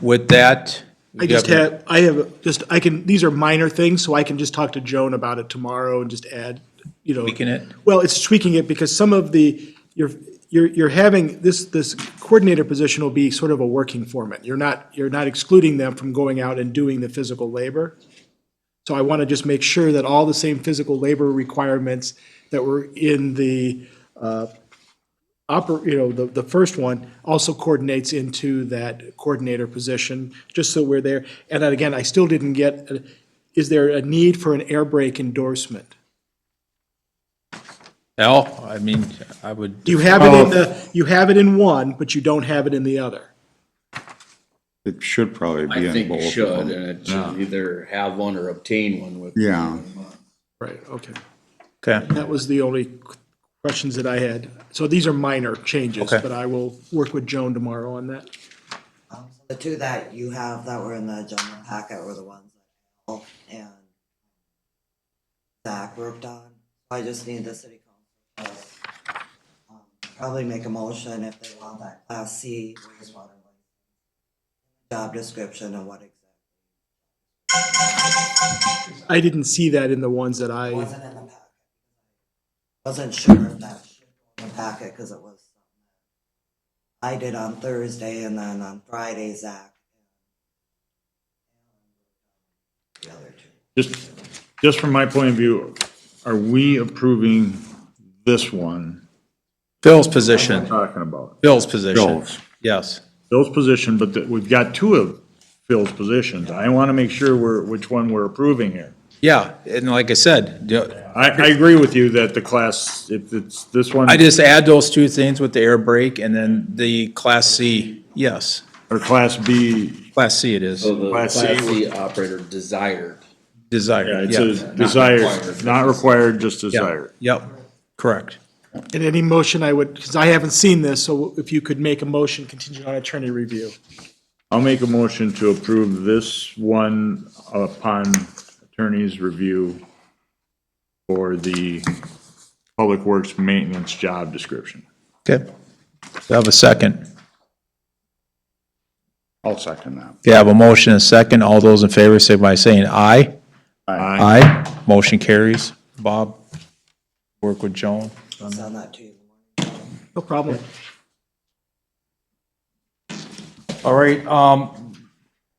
with that. These are minor things, so I can just talk to Joan about it tomorrow and just add, Tweaking it? Well, it's tweaking it because some of you're having, this coordinator position will be sort of a working foreman. You're not excluding them from going out and doing the physical labor. So I want to just make sure that all the same physical labor requirements that were in the the first one also coordinates into that coordinator position, just so we're there. And then again, I still didn't get, is there a need for an air brake endorsement? I mean, I would. You have it you have it in one, but you don't have it in the other. It should probably be I in think both it of should, them. and it should either have one or obtain one with. Yeah. Right, okay. Okay, That was the only questions that I had. So these are minor changes, Okay. but I will work with Joan tomorrow on that. The two that you have that were in the general packet were the ones that Al and Zach worked on. I just need the city council to probably make a motion if they want that Class C wastewater job description and what exactly. I didn't see that in the ones that I, Wasn't in the packet. Wasn't sure if that should go in the packet because it was something I did on Thursday and then on Friday, Zach. The other two. Just from my point of view, are we approving this one? Phil's position, Talking about Phil's position, Phil's. yes. Phil's position, but we've got two of Phil's positions. I want to make sure which one we're approving here. Yeah, and like I said, I agree with you that the class, if it's this one. I just add those two things with the air brake and then the Class C, yes. Or Class B. Class C it is, So the Class Class C C operator desired. Yeah, desired, it's yeah. a desired, required. not required, just Yeah. desired. Yep, correct. in any motion I would, because I haven't seen this, so if you could make a motion contingent on attorney review. I'll make a motion to approve this one upon attorney's review for the Public Works Maintenance job description. Okay. Do I have a second? I'll second that. You have a motion and a second. All those in favor say by saying aye. Aye. Motion carries. Bob, work with Joan. Send that to you. No problem. All right,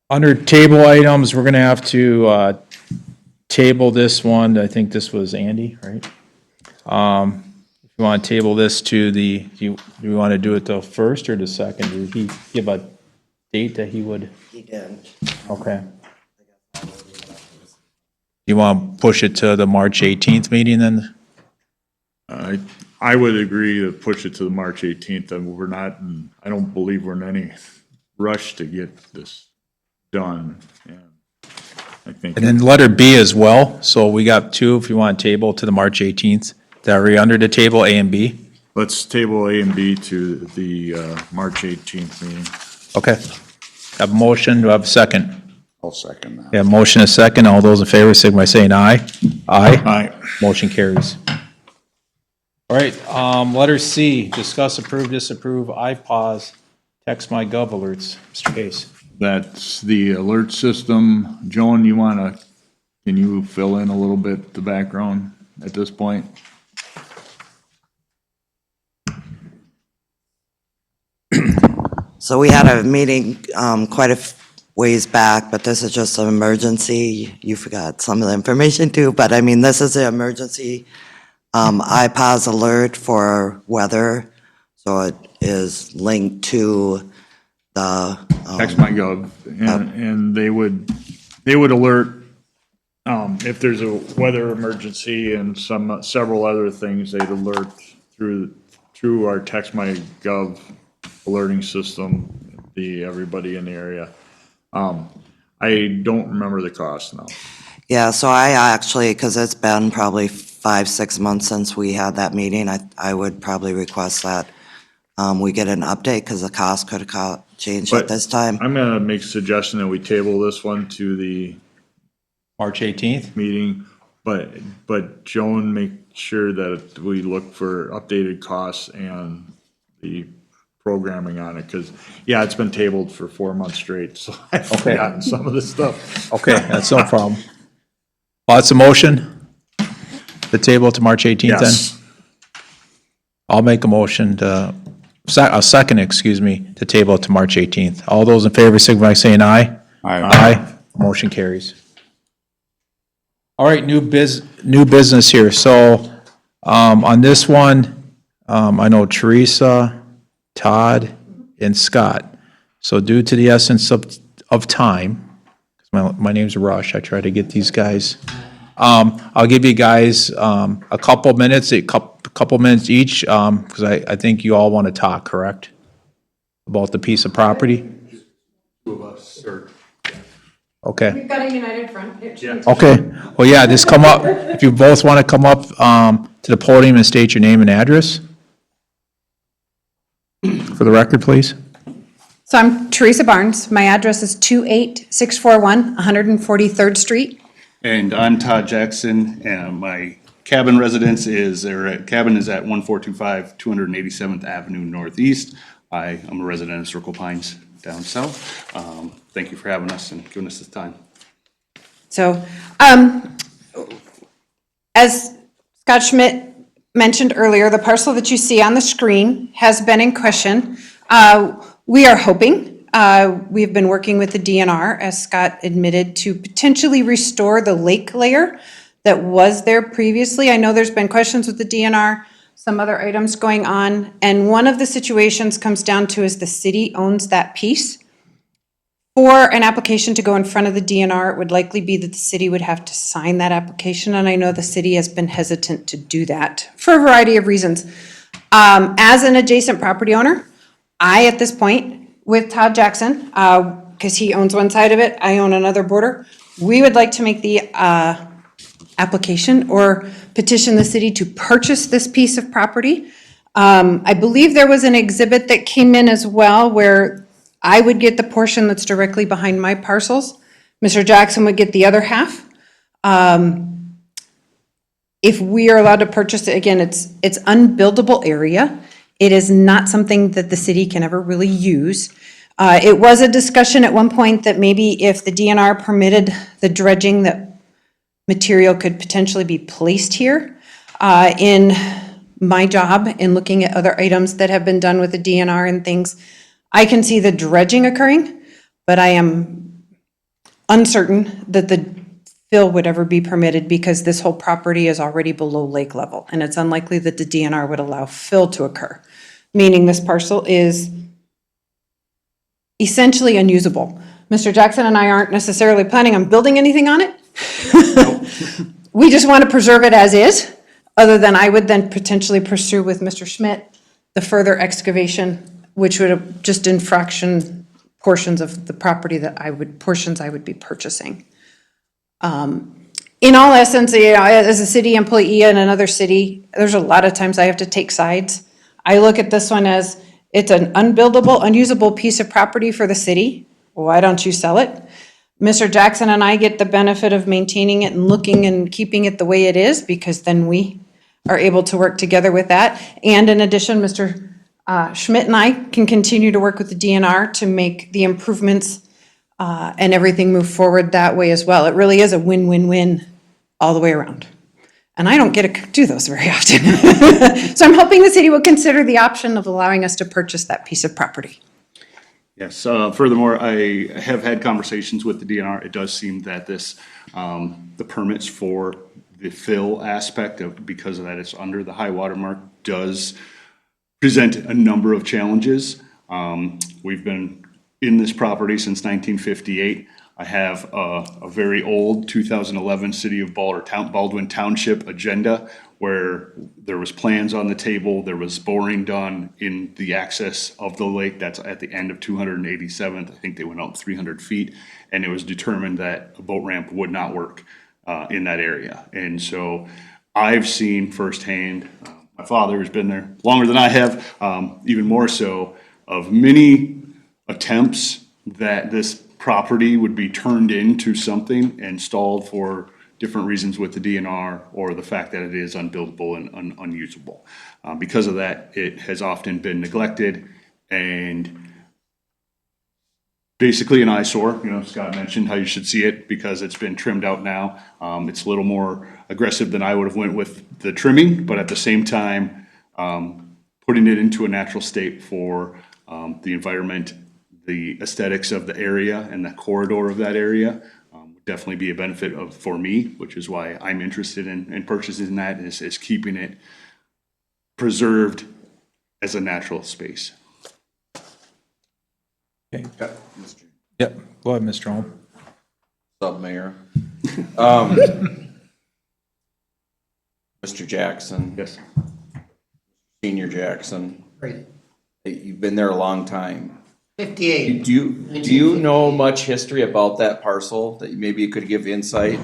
under table items, we're gonna have to, table this one. I think this was Andy, right? If you want to table this to do you want to do it the first or the second? Did he give a date that he would? He did. Okay. You want to push it to the March 18th meeting then? I would agree to push it to the March 18th, and we're not, I don't believe we're in any rush to get this done. And I think, And then letter B as well. So we got two if you want to table to the March 18th. Are we under the table A and B? let's table A and B to the March 18th meeting. Okay. Have a motion. Do I have a second? I'll second that. Yeah, motion is second. All those in favor, signify by saying aye. Aye. Aye. Motion carries. All right, letter C, discuss, approve, disapprove, iPause, text my gov alerts. Mr. Case. That's the alert system. Joan, can you fill in a little bit the background at this point? So we had a meeting quite a ways back, but this is just an emergency. You forgot some of the information too, but I mean, this is an emergency iPause alert for weather. So it is linked to the. Text my gov, and they would alert if there's a weather emergency and several other things. They'd alert through our Text My Gov alerting system, everybody in the area. I don't remember the cost now. Yeah, so I actually, because it's been probably 5-6 months since we had that meeting, I would probably request that we get an update because the cost could have changed at this time. I'm gonna make a suggestion that we table this one to the March 18th? meeting, but Joan, make sure that we look for updated costs and the programming on it, because, yeah, it's been tabled for 4 months straight, so I've forgotten some of this stuff. Okay, that's no problem. Lots of motion? The table to March 18th then? Yes. I'll make a motion a second, to table it to March 18th. All those in favor, signify by saying aye. Aye. Aye. Motion carries. All right, new business here. So, on this one, I know Teresa, Todd, and Scott. So due to the essence of time, 'cause my name's Rush, I try to get these guys. I'll give you guys a couple minutes each, because I think you all want to talk, correct? About the piece of property? Two of us, sir. Okay. We've got a united front. Okay, well, yeah, just come up, if you both want to come up to the podium and state your name and address. For the record, please. So I'm Teresa Barnes. My address is 28641 143rd Street. And I'm Todd Jackson, and my cabin residence cabin is at 1425 287th Avenue Northeast. I am a resident of Circle Pines down south. Thank you for having us and giving us this time. So, as Scott Schmidt mentioned earlier, the parcel that you see on the screen has been in question. We are hoping, we've been working with the DNR, as Scott admitted, to potentially restore the lake layer that was there previously. I know there's been questions with the DNR, some other items going on, and one of the situations comes down to is the city owns that piece. For an application to go in front of the DNR, it would likely be that the city would have to sign that application, and I know the city has been hesitant to do that for a variety of reasons. As an adjacent property owner, I, at this point, with Todd Jackson, because he owns one side of it, I own another border, we would like to make the application or petition the city to purchase this piece of property. I believe there was an exhibit that came in as well where I would get the portion that's directly behind my parcels. Mr. Jackson would get the other half. If we are allowed to purchase it, again, it's unbuildable area. It is not something that the city can ever really use. It was a discussion at one point that maybe if the DNR permitted the dredging, that material could potentially be placed here. In my job, in looking at other items that have been done with the DNR and things, I can see the dredging occurring, but I am uncertain that the fill would ever be permitted because this whole property is already below lake level, and it's unlikely that the DNR would allow fill to occur, meaning this parcel is essentially unusable. Mr. Jackson and I aren't necessarily planning on building anything on it. We just want to preserve it as is, other than I would then potentially pursue with Mr. Schmidt the further excavation, which would just infraction portions of the property that I would be purchasing. In all essence, you know, as a city employee in another city, there's a lot of times I have to take sides. I look at this one as it's an unbuildable, unusable piece of property for the city. Why don't you sell it? Mr. Jackson and I get the benefit of maintaining it and looking and keeping it the way it is, because then we are able to work together with that. And in addition, Mr. Schmidt and I can continue to work with the DNR to make the improvements and everything move forward that way as well. It really is a win-win-win all the way around. And I don't get to do those very often. So I'm hoping the city will consider the option of allowing us to purchase that piece of property. Yes, furthermore, I have had conversations with the DNR. It does seem that this, the permits for the fill aspect of, because of that it's under the high water mark, does present a number of challenges. We've been in this property since 1958. I have a very old 2011 City of Baldwin Township agenda where there was plans on the table, there was boring done in the access of the lake that's at the end of 287th. I think they went out 300 feet, and it was determined that a boat ramp would not work in that area. And so I've seen firsthand, my father has been there longer than I have, even more so, of many attempts that this property would be turned into something and stalled for different reasons with the DNR, or the fact that it is unbuildable and unusable. Because of that, it has often been neglected and basically an eyesore. You know, Scott mentioned how you should see it because it's been trimmed out now. It's a little more aggressive than I would have went with the trimming, but at the same time, putting it into a natural state for the environment, the aesthetics of the area and the corridor of that area would definitely be a benefit for me, which is why I'm interested in purchasing that, is keeping it preserved as a natural space. Okay. Yep, go ahead, Mr. Holm. Sub Mayor. Mr. Jackson. Yes. Senior Jackson. Right. You've been there a long time. 58. Do you know much history about that parcel that maybe you could give insight?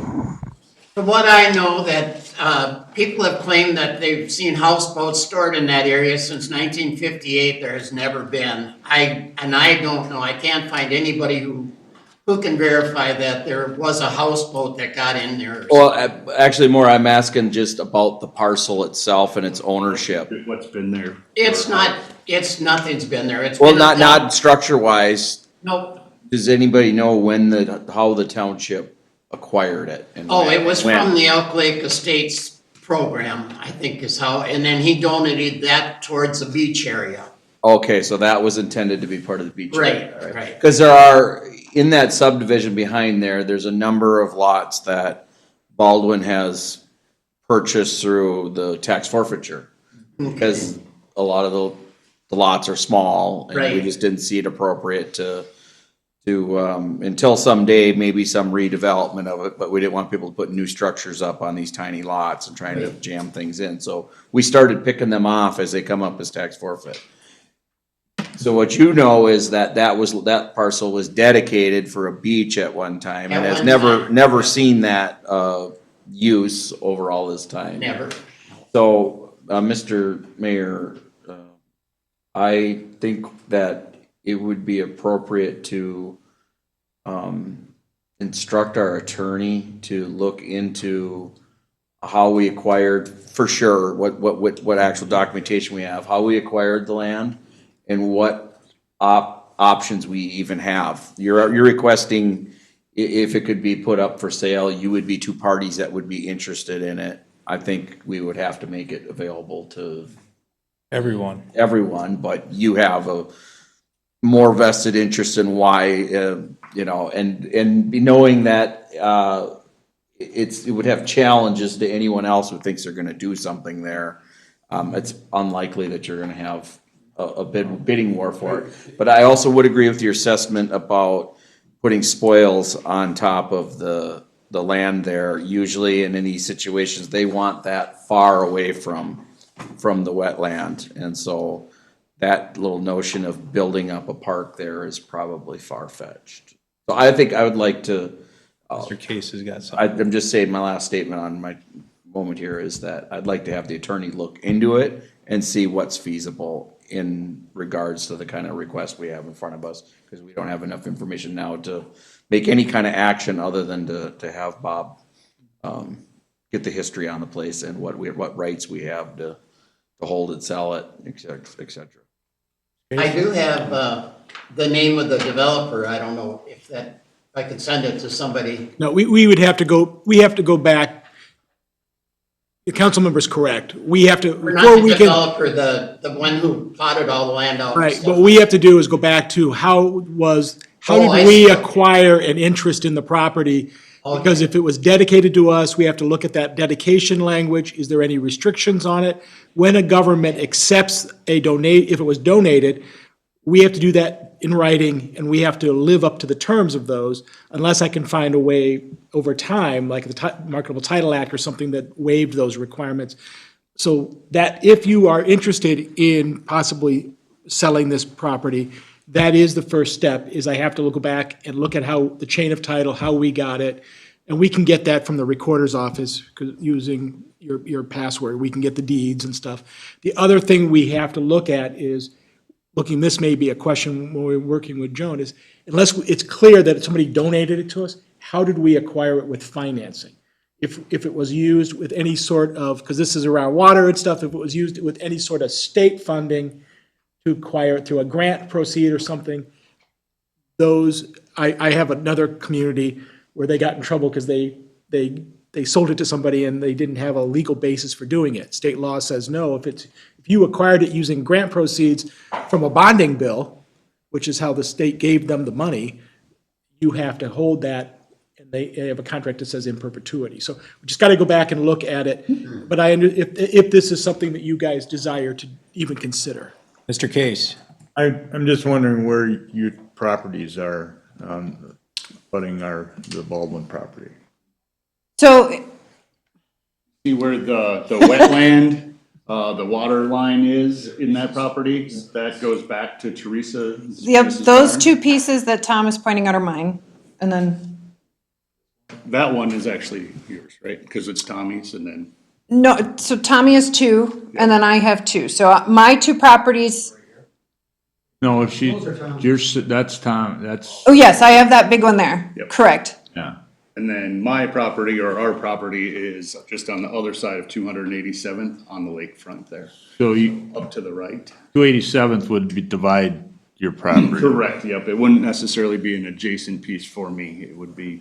From what I know, that people have claimed that they've seen houseboats stored in that area since 1958. There has never been. I don't know. I can't find anybody who can verify that there was a houseboat that got in there. Well, actually, more I'm asking just about the parcel itself and its ownership. What's been there? Nothing's been there. It's Well, been not structure wise. Nope. Does anybody know how the township acquired it? And Oh, when? it was from the Elk Lake Estates program, I think is how, and then he donated that towards the beach area. Okay, so that was intended to be part of the beach area. Right, right. Because there are, in that subdivision behind there's a number of lots that Baldwin has purchased through the tax forfeiture. Because a lot of the lots are small, and we Right. just didn't see it appropriate to until someday, maybe some redevelopment of it, but we didn't want people to put new structures up on these tiny lots and trying to jam things in. So we started picking them off as they come up as tax forfeit. So what you know is that parcel was dedicated for a beach at one time and has never seen that use over all this time. Never. So, Mr. Mayor, I think that it would be appropriate to instruct our attorney to look into how we acquired, for sure, what actual documentation we have, how we acquired the land, and what options we even have. You're requesting, if it could be put up for sale, you would be two parties that would be interested in it. I think we would have to make it available to Everyone. everyone, but you have more vested interest in why, you know, and be knowing that, it would have challenges to anyone else who thinks they're gonna do something there. It's unlikely that you're gonna have a bidding war for it. But I also would agree with your assessment about putting spoils on top of the land there. Usually in any situations, they want that far away from the wetland. And so that little notion of building up a park there is probably far-fetched. So I think I would like to, Mr. Case has got something. I'm just saying, my last statement on my moment here is that I'd like to have the attorney look into it and see what's feasible in regards to the kind of request we have in front of us, because we don't have enough information now to make any kind of action other than to have Bob get the history on the place and what rights we have to hold it, sell it, et cetera. I do have the name of the developer. I don't know if I could send it to somebody. No, we would have to go back. The council member's correct. We have to, Or before not the we can. developer, the one who plotted all the land out. and Right, stuff. what we have to do is go back to how I did we see. acquire an interest in the property? Because if it was dedicated to us, we have to look at that dedication language. Is there any restrictions on it? When a government accepts if it was donated, we have to do that in writing, and we have to live up to the terms of those, unless I can find a way over time, like the Marketable Title Act or something that waived those requirements. So that if you are interested in possibly selling this property, that is the first step, is I have to go back and look at how the chain of title, how we got it. And we can get that from the recorder's office, 'cause using your password, we can get the deeds and stuff. The other thing we have to look at is, this may be a question when we're working with Joan, is unless it's clear that somebody donated it to us, how did we acquire it with financing? If it was used with any sort of, because this is around water and stuff, if it was used with any sort of state funding to acquire it through a grant proceed or something, I have another community where they got in trouble because they sold it to somebody and they didn't have a legal basis for doing it. State law says no, if you acquired it using grant proceeds from a bonding bill, which is how the state gave them the money, you have to hold that, and they have a contract that says in perpetuity. So we just got to go back and look at it. But if this is something that you guys desire to even consider. Mr. Case. I'm just wondering where your properties are on putting the Baldwin property. So See where the wetland, the water line is in that property? That goes back to Teresa. Yep, Teresa's those farm. two pieces that Tom is pointing out are mine, and then, That one is actually yours, right? Because it's Tommy's and then. no, so Tommy has two, and then I have two. So my two properties, No, that's Tom, that's, oh yes, I have that big one there, Yep. correct. yeah. And then my property or our property is just on the other side of 287th on the lakefront there, So you, up to the right. 287th would divide your property. Correct, yep. It wouldn't necessarily be an adjacent piece for me. It would be,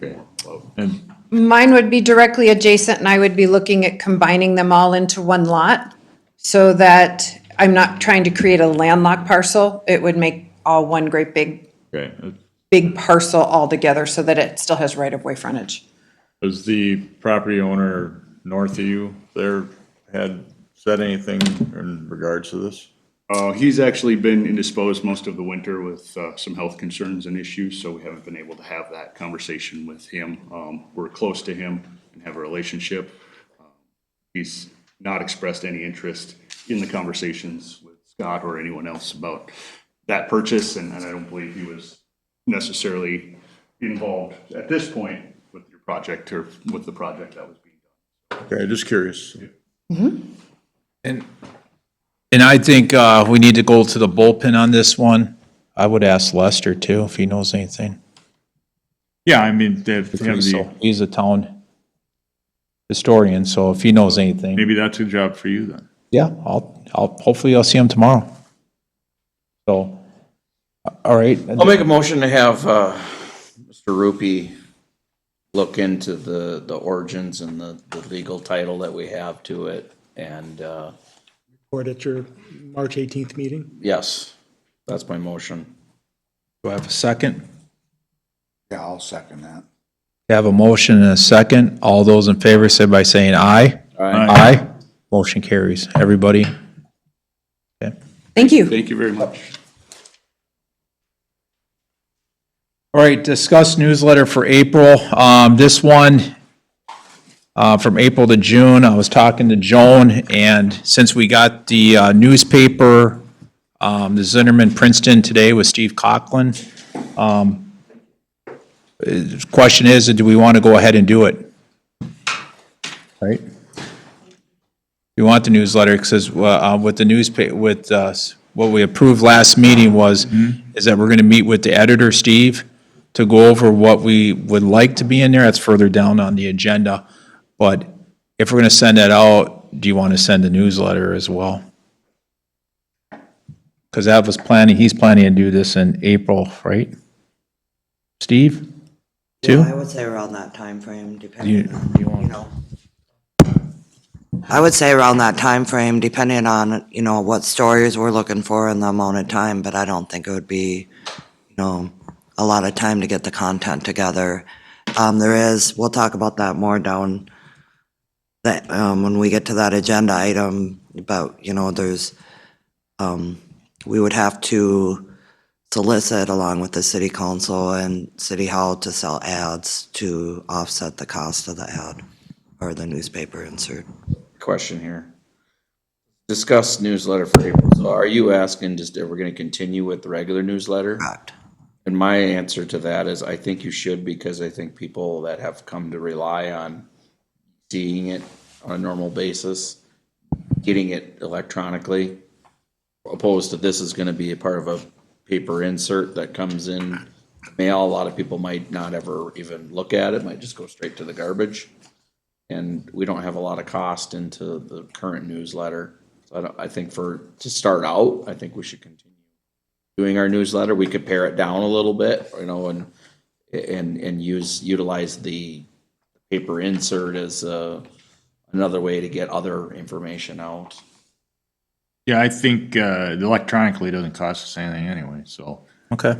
And Mine would be directly adjacent, and I would be looking at combining them all into one lot, so that I'm not trying to create a landlocked parcel. It would make all one great big parcel all together, so that it still has right-of-way frontage. Does the property owner north of you there had said anything in regards to this? he's actually been indisposed most of the winter with some health concerns and issues, so we haven't been able to have that conversation with him. We're close to him and have a relationship. He's not expressed any interest in the conversations with Scott or anyone else about that purchase, and I don't believe he was necessarily involved at this point with your project or with the project that was being done. Okay, just curious. And I think we need to go to the bullpen on this one. I would ask Lester too, if he knows anything. Yeah, I mean, they have He's a town historian, so if he knows anything. maybe that's a job for you then. Yeah, hopefully I'll see him tomorrow. So, all right. I'll make a motion to have Mr. Rupy look into the origins and the legal title that we have to it. And Or at your March 18th meeting. yes, that's my motion. Do I have a second? Yeah, I'll second that. I have a motion and a second. All those in favor say by saying aye. Aye. Motion carries. Everybody? Thank you. Thank you very much. All right, discuss newsletter for April. This one, from April to June, I was talking to Joan, and since we got the newspaper, the Zinnerman Princeton today with Steve Coughlin, the question is, do we want to go ahead and do it? Right? We want the newsletter, because with the newspaper, with what we approved last meeting was, is that we're going to meet with the editor, Steve, to go over what we would like to be in there. That's further down on the agenda. But if we're going to send that out, do you want to send a newsletter as well? Because that was planning, he's planning to do this in April, right? Steve? Too? I would say around that timeframe, depending on, you know. I would say around that timeframe, depending on, you know, what stories we're looking for and the amount of time, but I don't think it would be, you know, a lot of time to get the content together. We'll talk about that more down that, when we get to that agenda item, but, you know, we would have to solicit along with the city council and city hall to sell ads to offset the cost of the ad or the newspaper insert. Question here. Discuss newsletter for April. So are you asking just if we're gonna continue with the regular newsletter? Correct. And my answer to that is I think you should, because I think people that have come to rely on seeing it on a normal basis, getting it electronically, opposed to this is gonna be a part of a paper insert that comes in mail. A lot of people might not ever even look at it, might just go straight to the garbage. And we don't have a lot of cost into the current newsletter. So I think to start out, I think we should continue doing our newsletter. We could pare it down a little bit, you know, and utilize the paper insert as another way to get other information out. Yeah, I think electronically doesn't cost us anything anyway, so Okay.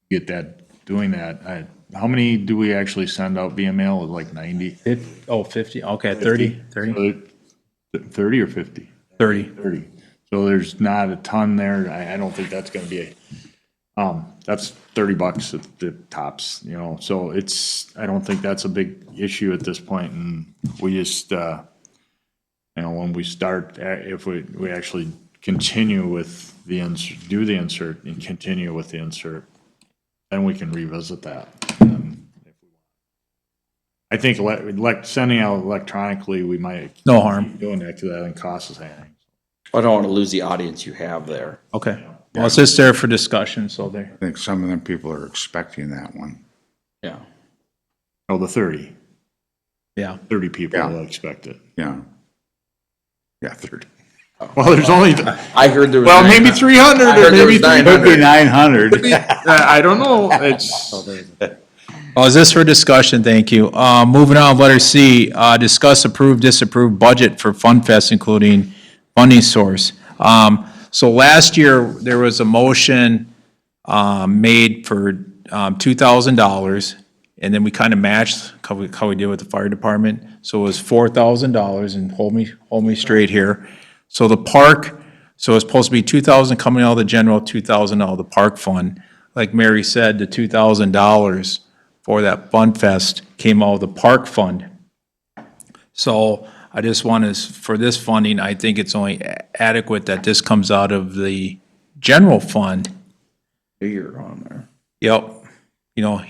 get that, doing that. How many do we actually send out via mail? Like 90? 50, okay, 30? 30 or 50? 30. 30. So there's not a ton there. I don't think that's gonna be that's $30 at the tops, you know, so I don't think that's a big issue at this point, and we just, you know, when we start, if we actually continue with the insert, do the insert and continue with the insert, then we can revisit that. I think sending out electronically, we might. No harm. Doing that, because that doesn't cost us anything. I don't want to lose the audience you have there. Okay. Well, it's just there for discussion, so there. I think some of them people are expecting that one. Yeah. Oh, the 30. Yeah. 30 people Yeah. will expect it. Yeah. Yeah, 30. Well, there's only, I heard there was. well, maybe 300 I or heard there maybe was 900. Could be 900. I don't know. It's, Oh, is this for discussion? Thank you. Moving on, letter C, discuss, approve, disapprove budget for Fun Fest, including funding source. So last year, there was a motion made for $2,000, and then we kind of matched how we did with the fire department. So it was $4,000, and hold me straight here. So the park, so it's supposed to be $2,000 coming out of the general, $2,000 out of the park fund. Like Mary said, the $2,000 for that Fun Fest came out of the park fund. So I just want to, for this funding, I think it's only adequate that this comes out of the general fund. You're on there. Yep. You know,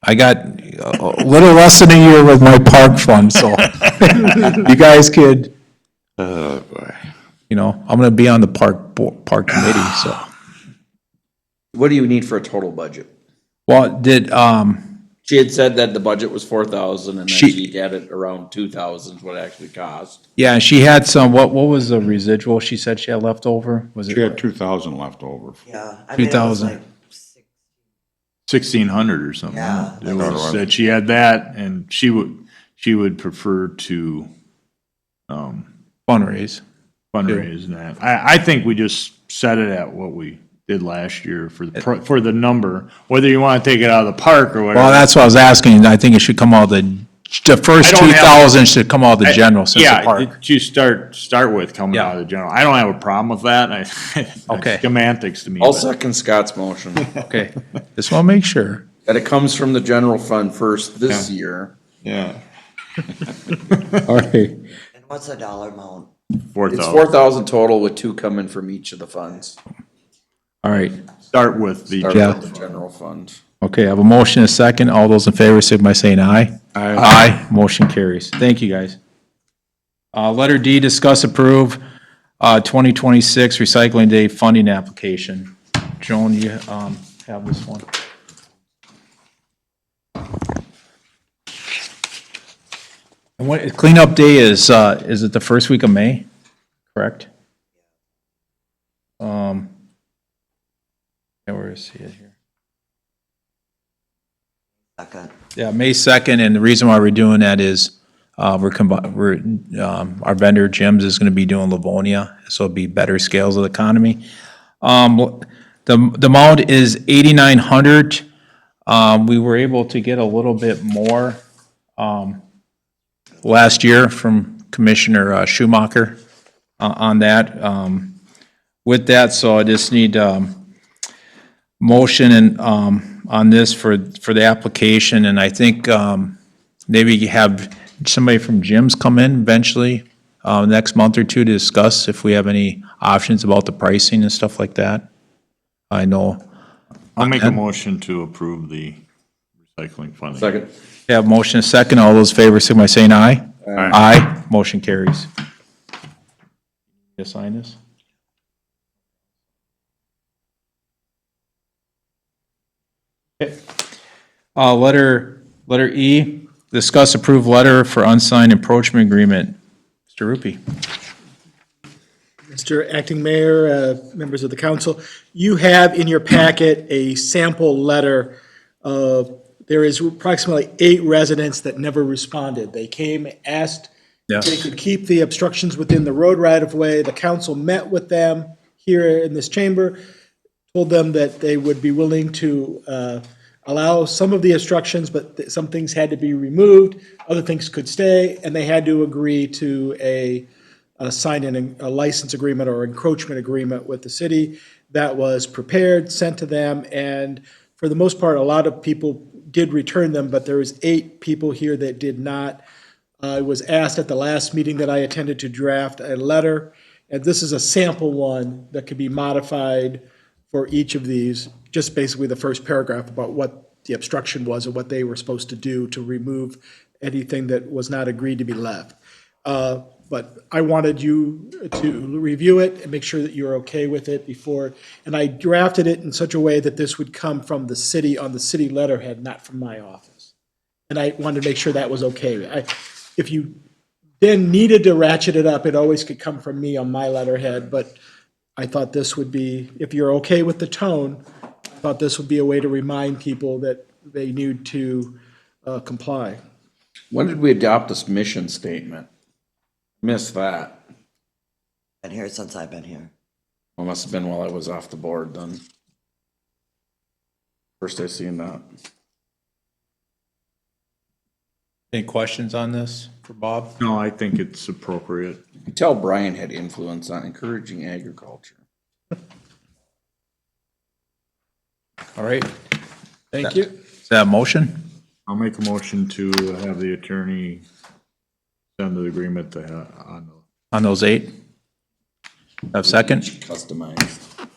I got a little less than a year with my park fund, so you guys could, Oh, boy. you know, I'm going to be on the park committee, so. What do you need for a total budget? Well, She had said that the budget was 4,000 and then She- she added around 2,000 is what it actually cost. yeah, she had some, what was the residual she said she had left over? Was it? She had 2,000 left over. Yeah. I mean, it was 2,000. like 1,600 or something. Yeah. It was, that she had that, and she would prefer to Fundraise. fundraise that. I think we just set it at what we did last year for the number, whether you want to take it out of the park or whatever. Well, that's what I was asking. I think it should come out of the first I don't have- 2,000 should come out of the general since the Yeah, park. you start with coming Yeah. out of the general. I don't have a problem with that. Okay. Semantics to me. I'll but- second Scott's motion. Okay, just want to make sure. That it comes from the general fund first this year. Yeah. All right, And what's the dollar amount? It's 4,000. 4,000 total with 2 coming from each of the funds. All right, Start with the. Start Yeah. with the general fund. okay, I have a motion, and a second. All those in favor, signify by saying aye. Aye, motion carries. Thank you, guys. Letter D, discuss approve 2026 Recycling Day funding application. Joan, you have this one? And what, cleanup day is it the first week of May, correct? Yeah, where is it here? Second. Yeah, May 2nd, and the reason why we're doing that is our vendor Jim's is gonna be doing Livonia, so it'll be better scales of the economy. The amount is 8,900. We were able to get a little bit more last year from Commissioner Schumacher on that. With that, so I just need motion and on this for the application, and I think maybe you have somebody from Jim's come in eventually next month or two to discuss if we have any options about the pricing and stuff like that. I know. I'll make a motion to approve the recycling funding. Second. Have motion and second. All those in favor, signify by saying aye. Aye. Motion carries. You sign this? Okay. Letter E, discuss approved letter for unsigned encroachment agreement. Mr. Rupi. Mr. Acting Mayor, members of the council, you have in your packet a sample letter of, there is approximately 8 residents that never responded. They came, asked if they could keep the obstructions within the road right-of-way. The council met with them here in this chamber, told them that they would be willing to allow some of the obstructions, but some things had to be removed, other things could stay, and they had to agree to sign a license agreement or encroachment agreement with the city. That was prepared, sent to them, and for the most part, a lot of people did return them, but there was 8 people here that did not. I was asked at the last meeting that I attended to draft a letter, and this is a sample one that could be modified for each of these, just basically the first paragraph about what the obstruction was and what they were supposed to do to remove anything that was not agreed to be left. But I wanted you to review it and make sure that you're okay with it before, and I drafted it in such a way that this would come from the city on the city letterhead, not from my office. And I wanted to make sure that was okay. If you then needed to ratchet it up, it always could come from me on my letterhead, but I thought this would be, if you're okay with the tone, I thought this would be a way to remind people that they need to comply. When did we adopt this mission statement? Missed that. Been here since I've been here. Well, must have been while I was off the board then. First I seen that. Any questions on this for Bob? No, I think it's appropriate. You could tell Brian had influence on encouraging agriculture. All right. Thank you. Is that a motion? I'll make a motion to have the attorney send the agreement to, On those 8? Have second? Customized.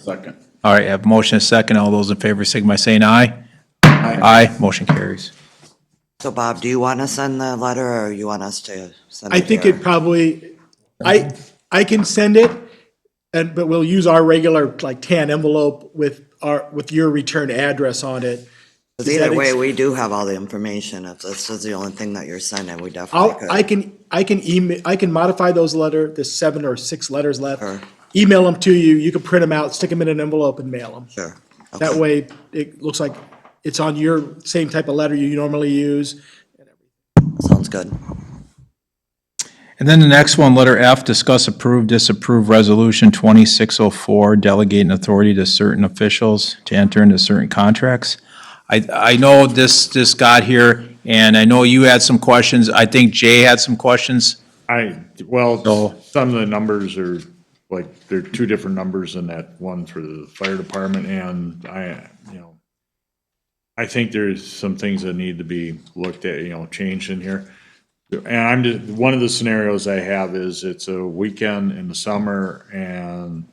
Second. All right, have motion and second. All those in favor, signify by saying aye. Aye. Motion carries. So Bob, do you want to send the letter or you want us to send it? I think here? it probably, I can send it, but we'll use our regular like tan envelope with your return address on it. 'Cause Is that either way, ex- we do have all the information. If this is the only thing that you're sending, we definitely could. I can email, I can modify those there's 7 or 6 letters left. Sure. Email them to you, you can print them out, stick them in an envelope and mail them. Sure. That Okay. way, it looks like it's on your same type of letter you normally use. Sounds good. And then the next one, letter F, discuss approve, disapprove resolution 2604, delegating authority to certain officials to enter into certain contracts. I know this got here, and I know you had some questions. I think Jay had some questions. Well, some of the numbers are, like, they're two different numbers in that one for the fire department, and I think there's some things that need to be looked at, changed in here. And one of the scenarios I have is it's a weekend in the summer and,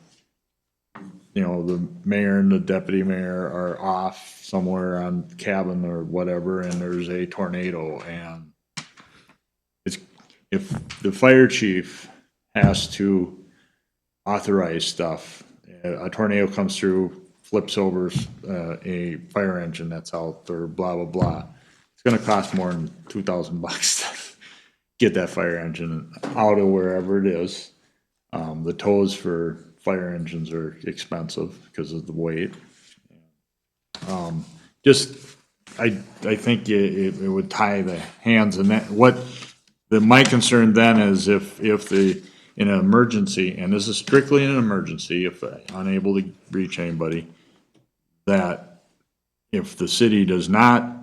the mayor and the deputy mayor are off somewhere on cabin or whatever, and there's a tornado, and if the fire chief has to authorize stuff, a tornado comes through, flips over a fire engine that's out, or blah, blah, blah. It's gonna cost more than $2,000 to get that fire engine out of wherever it is. The tows for fire engines are expensive because of the weight. I think it would tie the hands, and my concern then is if in an emergency, and this is strictly in an emergency, if unable to reach anybody, that if the city does not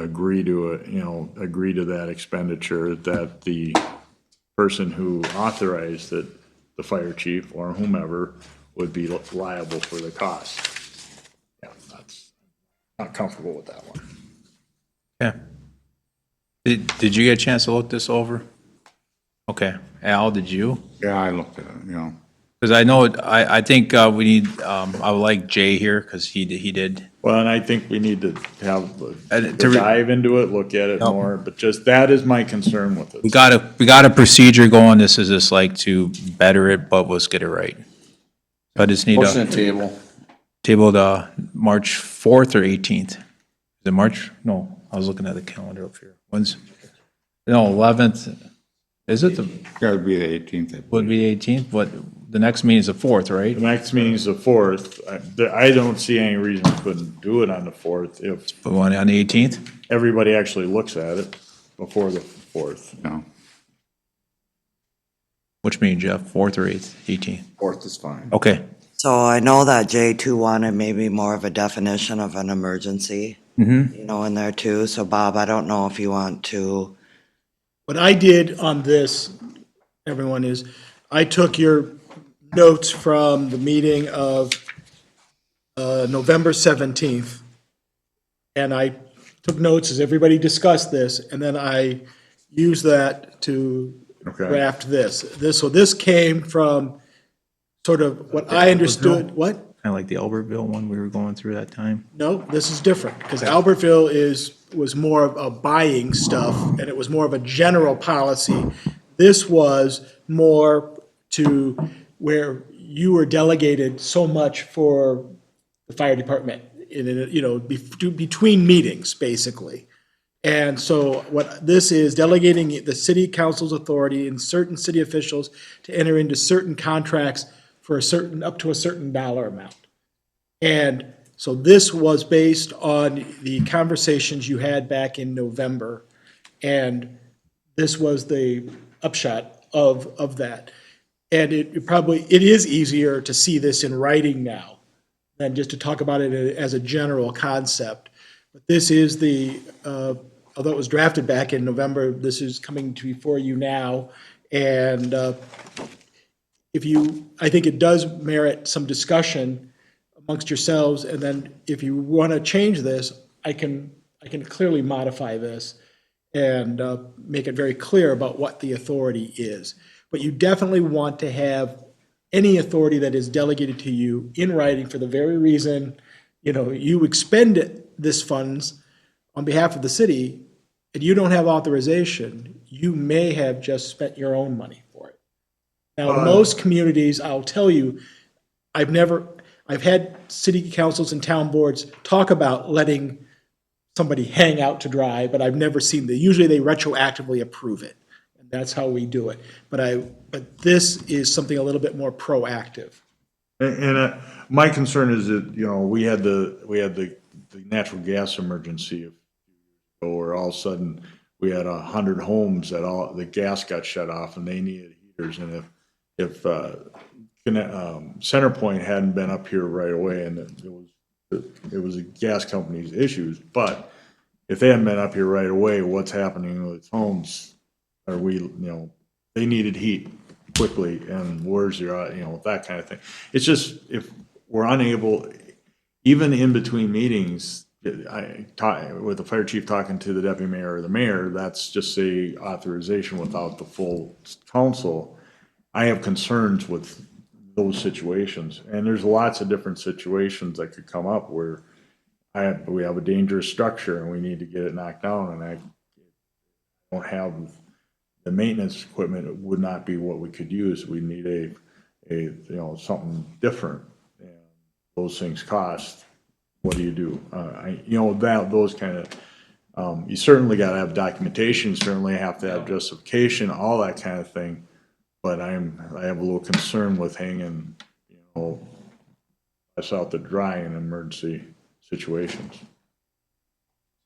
agree to that expenditure, that the person who authorized it, the fire chief or whomever, would be liable for the cost. Yeah, that's not comfortable with that one. Yeah. Did you get a chance to look this over? Okay. Al, did you? Yeah, I looked at it, Because I know, I think we need, I would like Jay here, because he did. Well, and I think we need to have And a to re- dive into it, look at it Yep. more, but just that is my concern with it. We got a procedure going. This is just like to better it, but let's get it right. So I just need Motion to to table. table the March 4th or 18th. Is it March? No, I was looking at the calendar up here. When's, no, 11th. Is it the, Gotta be the 18th. would be the 18th, but the next meeting is the 4th, right? The next meeting is the 4th. I don't see any reason we couldn't do it on the 4th if But one on the 18th? everybody actually looks at it before the 4th. No. Which meeting, Jeff? 4th or 8th? 18th? 4th is fine. Okay. So I know that J2 wanted maybe more of a definition of an emergency, in there too. So Bob, I don't know if you want to, What I did on this, everyone, is I took your notes from the meeting of November 17th, and I took notes as everybody discussed this, and then I used that to draft this. So this came from sort of what I understood, what? Kind of like the Albertville one we were going through that time. No, this is different, because Albertville was more of a buying stuff, and it was more of a general policy. This was more to where you were delegated so much for the fire department, between meetings, basically. And so what this is, delegating the city council's authority and certain city officials to enter into certain contracts for up to a certain dollar amount. And so this was based on the conversations you had back in November, and this was the upshot of that. And it is easier to see this in writing now than just to talk about it as a general concept. But this is although it was drafted back in November, this is coming before you now. And I think it does merit some discussion amongst yourselves, and then if you want to change this, I can clearly modify this and make it very clear about what the authority is. But you definitely want to have any authority that is delegated to you in writing for the very reason, you expend this funds on behalf of the city, and you don't have authorization, you may have just spent your own money for it. Now, most communities, I'll tell you, I've had city councils and town boards talk about letting somebody hang out to dry, but I've never seen that. Usually they retroactively approve it. And that's how we do it. But this is something a little bit more proactive. And my concern is that, we had the natural gas emergency where all of a sudden we had 100 homes that the gas got shut off and they needed heaters. And if CenterPoint hadn't been up here right away, and it was a gas company's issues, but if they hadn't been up here right away, what's happening with homes? They needed heat quickly, and where's your, that kind of thing. It's just, if we're unable, even in between meetings, with the fire chief talking to the deputy mayor or the mayor, that's just a authorization without the full council. I have concerns with those situations, and there's lots of different situations that could come up where we have a dangerous structure and we need to get it knocked down, and I don't have the maintenance equipment. It would not be what we could use. We need something different, and those things cost. What do you do? Those kind of, you certainly got to have documentation, certainly have to have justification, all that kind of thing. But I have a little concern with hanging, us out to dry in emergency situations.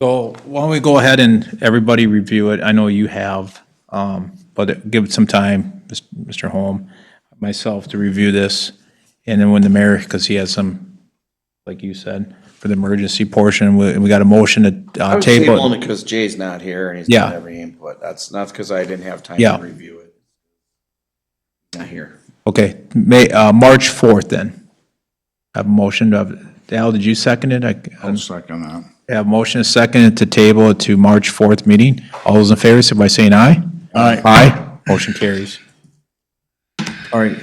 So why don't we go ahead and everybody review it? I know you have, but give it some time, Mr. Holm, myself, to review this. And then when the mayor, because he has some, like you said, for the emergency portion, we got a motion to I was table. tabling it because Jay's not here and he's Yeah. not every input. That's not because I didn't have time Yeah. to review it. Not here. Okay, March 4th then. Have a motion of, Al, did you second it? I'll second that. Have a motion and second to table it to March 4th meeting. All those in favor, say by saying aye. Aye. Aye. Motion carries. All right.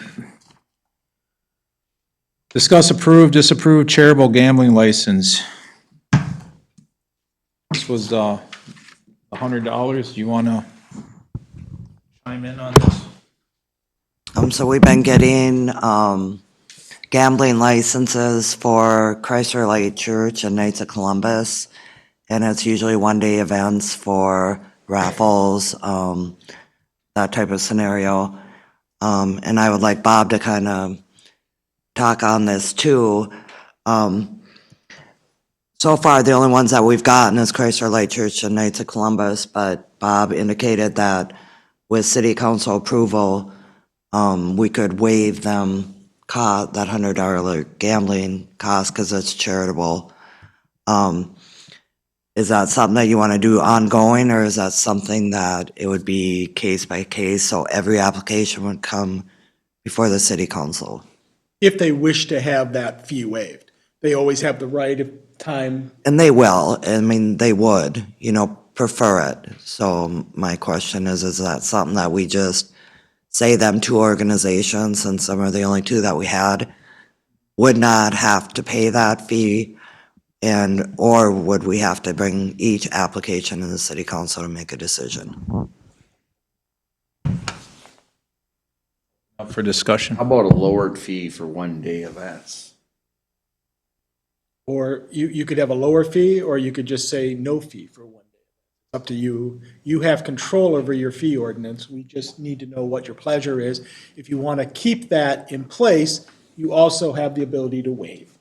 Discuss approve, disapprove charitable gambling license. This was $100. You want to chime in on this? So we've been getting, gambling licenses for Chrysler Light Church and Knights of Columbus. And it's usually one-day events for raffles, that type of scenario. And I would like Bob to kind of talk on this too. So far, the only ones that we've gotten is Chrysler Light Church and Knights of Columbus, but Bob indicated that with city council approval, we could waive them that $100 gambling cost because it's charitable. Is that something that you want to do ongoing, or is that something that it would be case by case, so every application would come before the city council? If they wish to have that fee waived, they always have the right of time. And they will, I mean, they would, prefer it. So my question is that something that we just say them two organizations, since some are the only two that we had, would not have to pay that fee? Or would we have to bring each application to the city council to make a decision? Up for discussion. How about a lowered fee for one-day events? Or you could have a lower fee, or you could just say no fee for 1 day. Up to you. You have control over your fee ordinance. We just need to know what your pleasure is. If you want to keep that in place, you also have the ability to waive.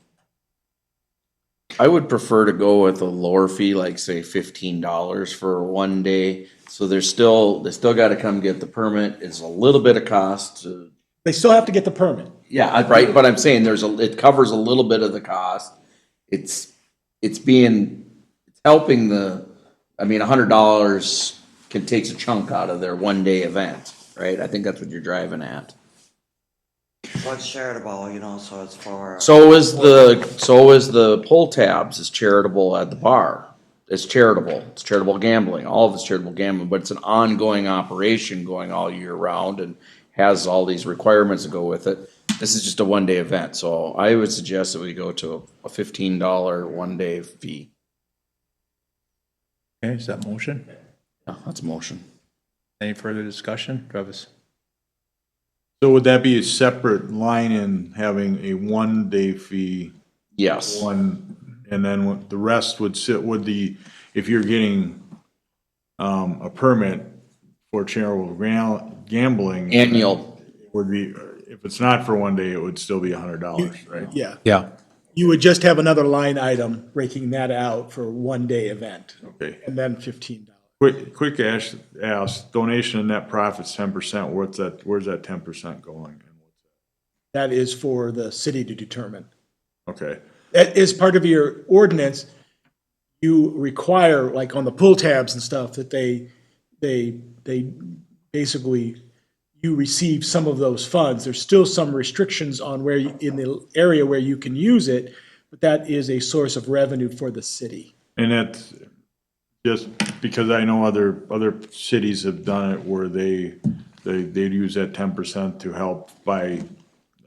I would prefer to go with a lower fee, like say $15 for 1 day. So they still got to come get the permit. It's a little bit of cost to. They still have to get the permit. Yeah, right, but I'm saying it covers a little bit of the cost. It's helping $100 takes a chunk out of their 1 day event, right? I think that's what you're driving at. So it's charitable, so it's for. So is the pull tabs is charitable at the bar. It's charitable gambling. All of it's charitable gambling, but it's an ongoing operation going all year round and has all these requirements that go with it. This is just a 1 day event, so I would suggest that we go to a $15 1 day fee. Okay, is that motion? Yeah, that's a motion. Any further discussion? Travis? So would that be a separate line in having a 1 day fee? Yes. And then the rest would sit with if you're getting a permit for charitable gambling. Annual. Would be, if it's not for 1 day, it would still be $100, right? Yeah. Yeah. You would just have another line item breaking that out for 1 day event. Okay. And then $15. Quick ask, donation and net profits 10%, where's that 10% going? That is for the city to determine. Okay, As part of your ordinance, you require, like on the pull tabs and stuff, that they basically, you receive some of those funds. There's still some restrictions on where, in the area where you can use it, but that is a source of revenue for the city. and that's just because I know other cities have done it where they'd use that 10% to help buy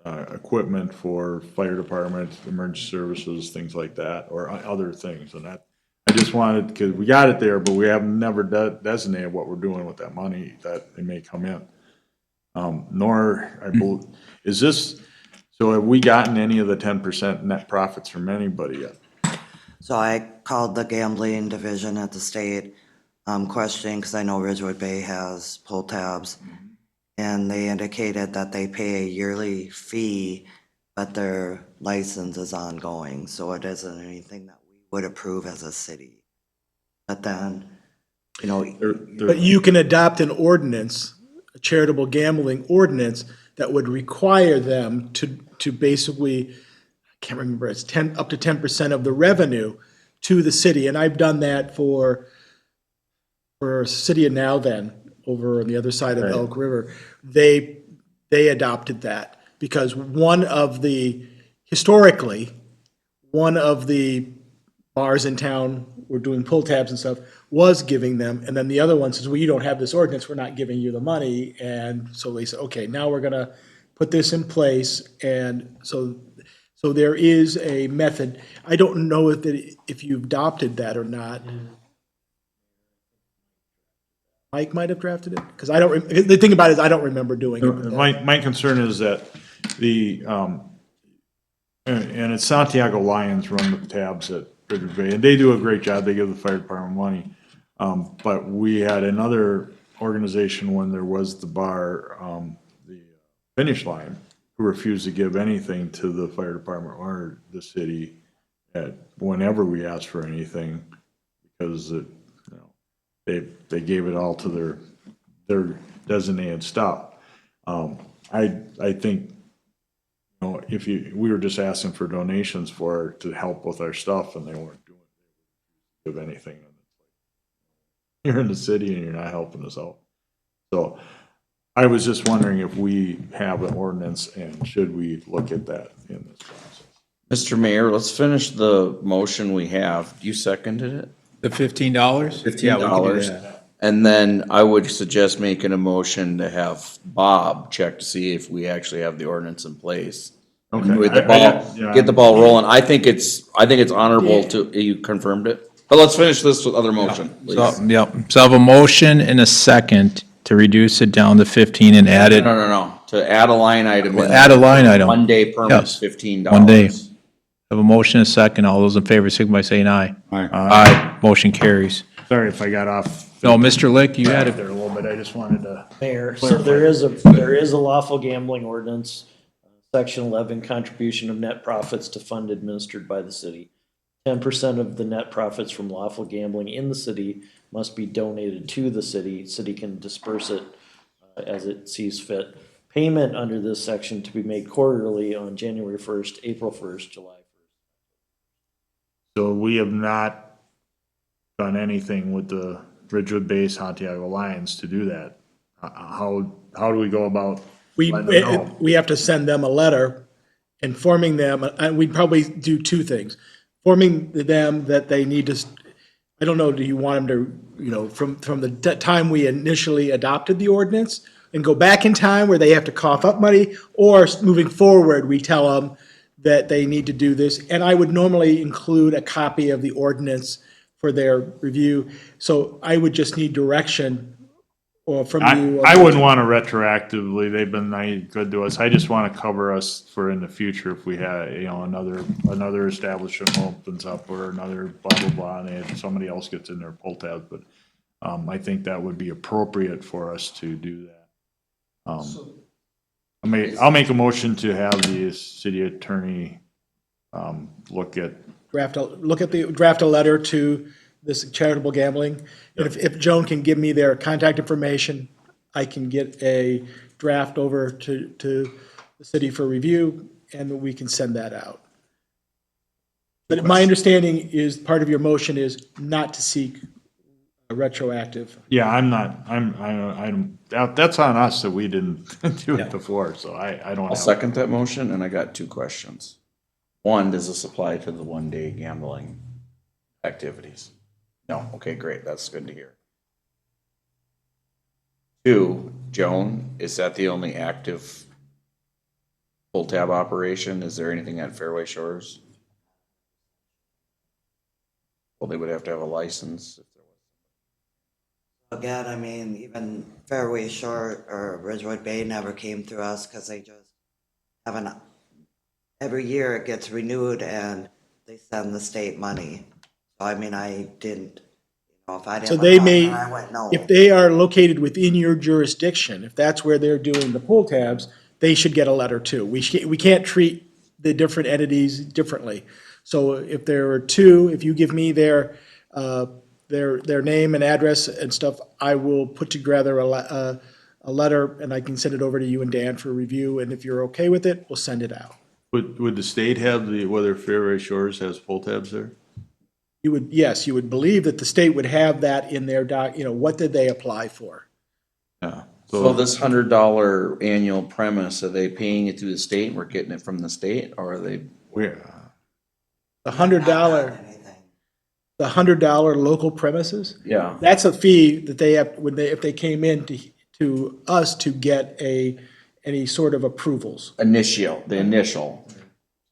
equipment for fire department, emergency services, things like that, or other things. And that, I just wanted, because we got it there, but we have never designated what we're doing with that money that it may come in. Is this, so have we gotten any of the 10% net profits from anybody yet? So I called the gambling division at the state, questioning, because I know Ridgewood Bay has pull tabs. And they indicated that they pay a yearly fee, but their license is ongoing, so it isn't anything that we would approve as a city. But then, you know, But you can adopt an ordinance, a charitable gambling ordinance, that would require them to basically, I can't remember, it's up to 10% of the revenue to the city. And I've done that for City of Now Then, over on the other side of Elk River. They adopted that because historically, one of the bars in town were doing pull tabs and stuff, was giving them, and then the other one says, well, you don't have this ordinance, we're not giving you the money. And so they said, okay, now we're gonna put this in place. And so there is a method. I don't know if you've adopted that or not. Mike might have drafted it, because the thing about it is I don't remember doing it. My concern is that and it's Santiago Lions run the tabs at Ridgewood Bay, and they do a great job. They give the fire department money. But we had another organization when there was the bar, the Finish Line, who refused to give anything to the fire department or the city whenever we asked for anything, because they gave it all to their designated stuff. I think, if we were just asking for donations to help with our stuff, and they weren't doing it, give anything. You're in the city and you're not helping us out. So I was just wondering if we have an ordinance, and should we look at that in this process? Mr. Mayor, let's finish the motion we have. You seconded it? The $15? $15. And then I would suggest making a motion to have Bob check to see if we actually have the ordinance in place. Okay. With the ball, get the ball rolling. I think it's honorable you confirmed it. But let's finish this with other motion, please. So I have a motion and a second to reduce it down to 15 and add it. No. To add a line item. in Add a line item. 1 day permits, Yes. $15. 1 day. I have a motion and a second. All those in favor, signify by saying aye. Aye. Aye. Motion carries. Sorry if I got off No, Mr. Lick, you had it. there a little bit. I just wanted to. Mayor, so there is a lawful gambling ordinance, section 11, contribution of net profits to fund administered by the city. 10% of the net profits from lawful gambling in the city must be donated to the city. City can disperse it as it sees fit. Payment under this section to be made quarterly on January 1st, April 1st, July 1st. So we have not done anything with the Ridgewood Bay Santiago Lions to do that. How do we go about letting them know? We have to send them a letter informing them, and we'd probably do two things. Informing them that they need to, I don't know, do you want them to, from the time we initially adopted the ordinance and go back in time where they have to cough up money, or moving forward, we tell them that they need to do this. And I would normally include a copy of the ordinance for their review. So I would just need direction from you. I wouldn't want to retroactively. They've been good to us. I just want to cover us for in the future if we had, another establishment opens up or another blah, blah, blah, and somebody else gets in their pull tab. But I think that would be appropriate for us to do that. I'll make a motion to have the city attorney draft a letter to this charitable gambling. And if Joan can give me their contact information, I can get a draft over to the city for review, and we can send that out. But my understanding is, part of your motion is not to seek a retroactive. Yeah, that's on us that we didn't do it before, so I don't I'll have. second that motion, and I got two questions. One, does this apply to the one-day gambling activities? No, okay, great, that's good to hear. Two, Joan, is that the only active pull tab operation? Is there anything at Fairway Shores? Well, they would have to have a license. Again, I mean, even Fairway Shore or Ridgewood Bay never came through us because they just haven't, every year it gets renewed and they send the state money. So I mean, I didn't, if I didn't. So they may, I went, no. if they are located within your jurisdiction, if that's where they're doing the pull tabs, they should get a letter too. We can't treat the different entities differently. So if there are two, if you give me their name and address and stuff, I will put together a letter and I can send it over to you and Dan for review. And if you're okay with it, we'll send it out. Would the state have whether Fairway Shores has pull tabs there? Yes, you would believe that the state would have that in their what did they apply for? Yeah. So this $100 annual premise, are they paying it through the state and we're getting it from the state, or are they? The $100, the $100 local premises? Yeah. That's a fee that they have, if they came in to us to get any sort of approvals. The initial.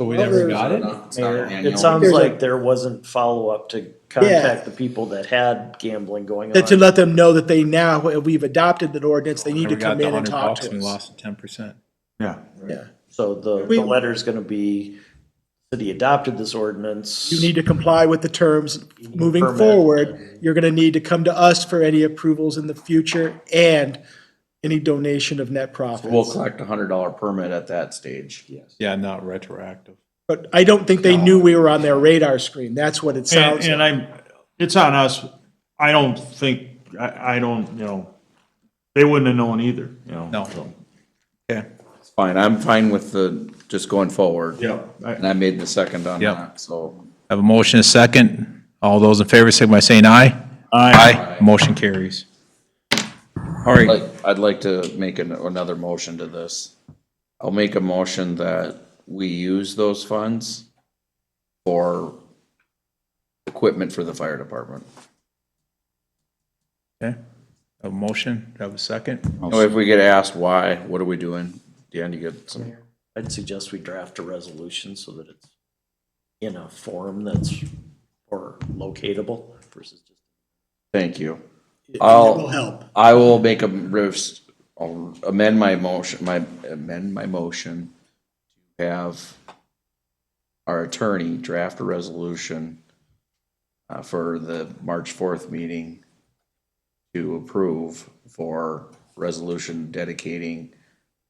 So we never got it? It's not an annual. It sounds There's like there wasn't follow-up to contact the people that had gambling going To on. let them know that we've adopted the ordinance, they need to come in and talk to We us. lost 10%. Yeah. Yeah. So the letter's gonna be, city adopted this ordinance. You need to comply with the terms moving permit. forward. You're gonna need to come to us for any approvals in the future and any donation of net profits. We'll collect $100 permit at that stage. Yes. Yeah, not retroactive. But I don't think they knew we were on their radar screen. That's what it sounds And like. it's on us. I don't think, I don't, they wouldn't have known either, No. so. Okay. It's fine. I'm fine with just going forward. Yeah. And I made the second on Yep. that, so. Have a motion, a second. All those in favor, signify by saying aye. Aye. Motion carries. All right. I'd like to make another motion to this. I'll make a motion that we use those funds for equipment for the fire department. Okay. A motion, have a second? If we get asked why, what are we doing? Dan, you get some? I'd suggest we draft a resolution so that it's in a form that's or locatable versus just. Thank you. It will help. I will make I'll amend my motion to have our attorney draft a resolution for the March 4th meeting to approve for resolution dedicating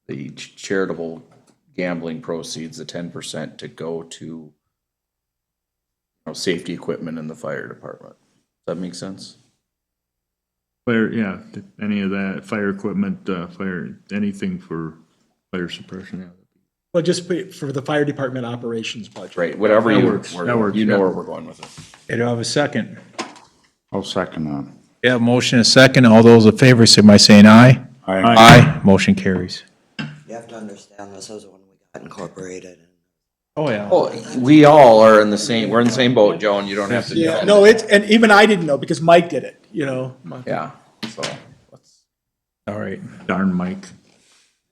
the charitable gambling proceeds, the 10%, to go to safety equipment in the fire department. Does that make sense? Fire, yeah, any of that, fire equipment, anything for fire suppression, yeah. Well, just put it for the fire department operations budget. Right, whatever That you, works. That works, you know yeah. where we're going with it. Okay, do I have a second? I'll second that. Yeah, motion, a second. All those in favor, signify by saying aye. Aye. Motion carries. You have to understand, this is when we got incorporated. Oh, yeah. Oh, we all are in the same, we're in the same boat, Joan, you don't have to. Yeah, no, and even I didn't know because Mike did it, Yeah, so. All right. Darn Mike.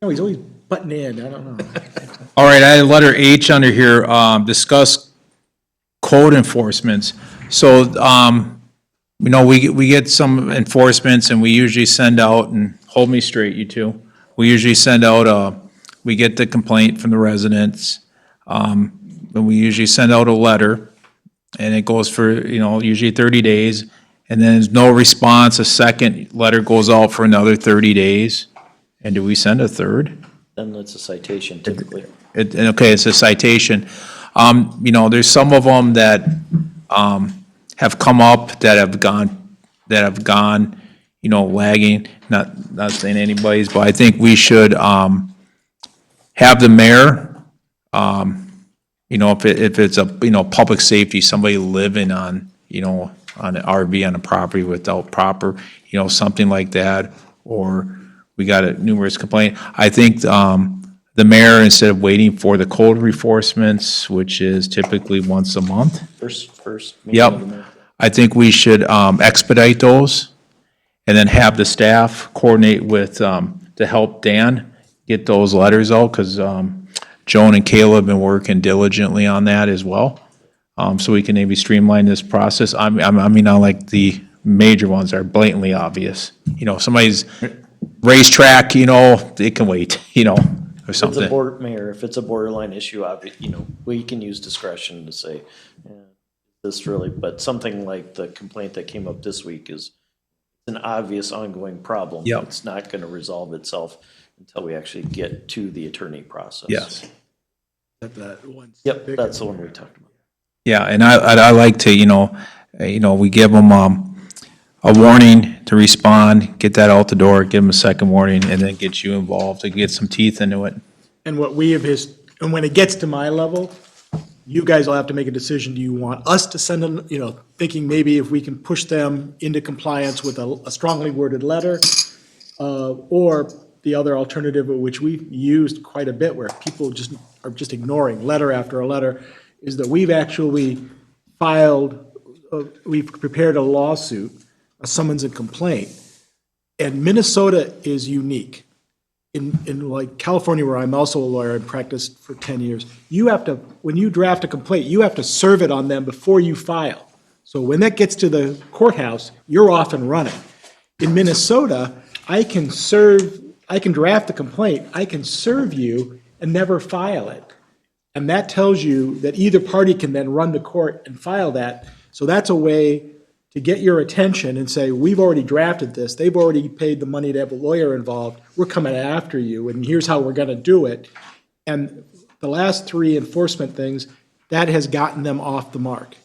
No, he's always butting in, I don't know. All right, I had letter H under here, discuss code enforcements. So, we get some enforcements and we usually send out, and hold me straight, you two. We usually send out, we get the complaint from the residents. And we usually send out a letter and it goes for, usually 30 days. And then there's no response, a second letter goes out for another 30 days. And do we send a third? Then it's a citation typically. Okay, it's a citation. There's some of them that have come up that have gone, you know, lagging, not saying anybody's, but I think we should, have the mayor, you know, if it's a, you know, public safety, somebody living on, you know, on an RV on a property without proper, you know, something like that, or we got a numerous complaint. I think, the mayor, instead of waiting for the code enforcements, which is typically once a month. First meeting of the Yep. month. I think we should expedite those and then have the staff coordinate with, to help Dan get those letters out, because Joan and Kayla have been working diligently on that as well. So we can maybe streamline this process. I mean, not like the major ones are blatantly obvious. You know, somebody's racetrack, you know, it can wait, you know, or If it's a something. Mayor, if it's a borderline issue, you know, we can use discretion to say, this really, but something like the complaint that came up this week is an obvious ongoing problem. Yep. It's not gonna resolve itself until we actually get to the attorney process. Yes. Yep, that's the one we talked about. Yeah, and I like to, you know, we give them a warning to respond, get that out the door, give them a second warning, and then get you involved to get some teeth into it. And what we have and when it gets to my level, you guys will have to make a decision. Do you want us to send them, you know, thinking maybe if we can push them into compliance with a strongly worded letter? Or the other alternative, which we've used quite a bit, where people are just ignoring letter after a letter, is that we've actually we've prepared a lawsuit, a summons and complaint. And Minnesota is unique. In like California, where I'm also a lawyer and practiced for 10 years, you have to, when you draft a complaint, you have to serve it on them before you file. So when that gets to the courthouse, you're off and running. In Minnesota, I can draft a complaint, I can serve you and never file it. And that tells you that either party can then run to court and file that. So that's a way to get your attention and say, we've already drafted this, they've already paid the money to have a lawyer involved, we're coming after you, and here's how we're gonna do it. And the last three enforcement things, that has gotten them off the mark.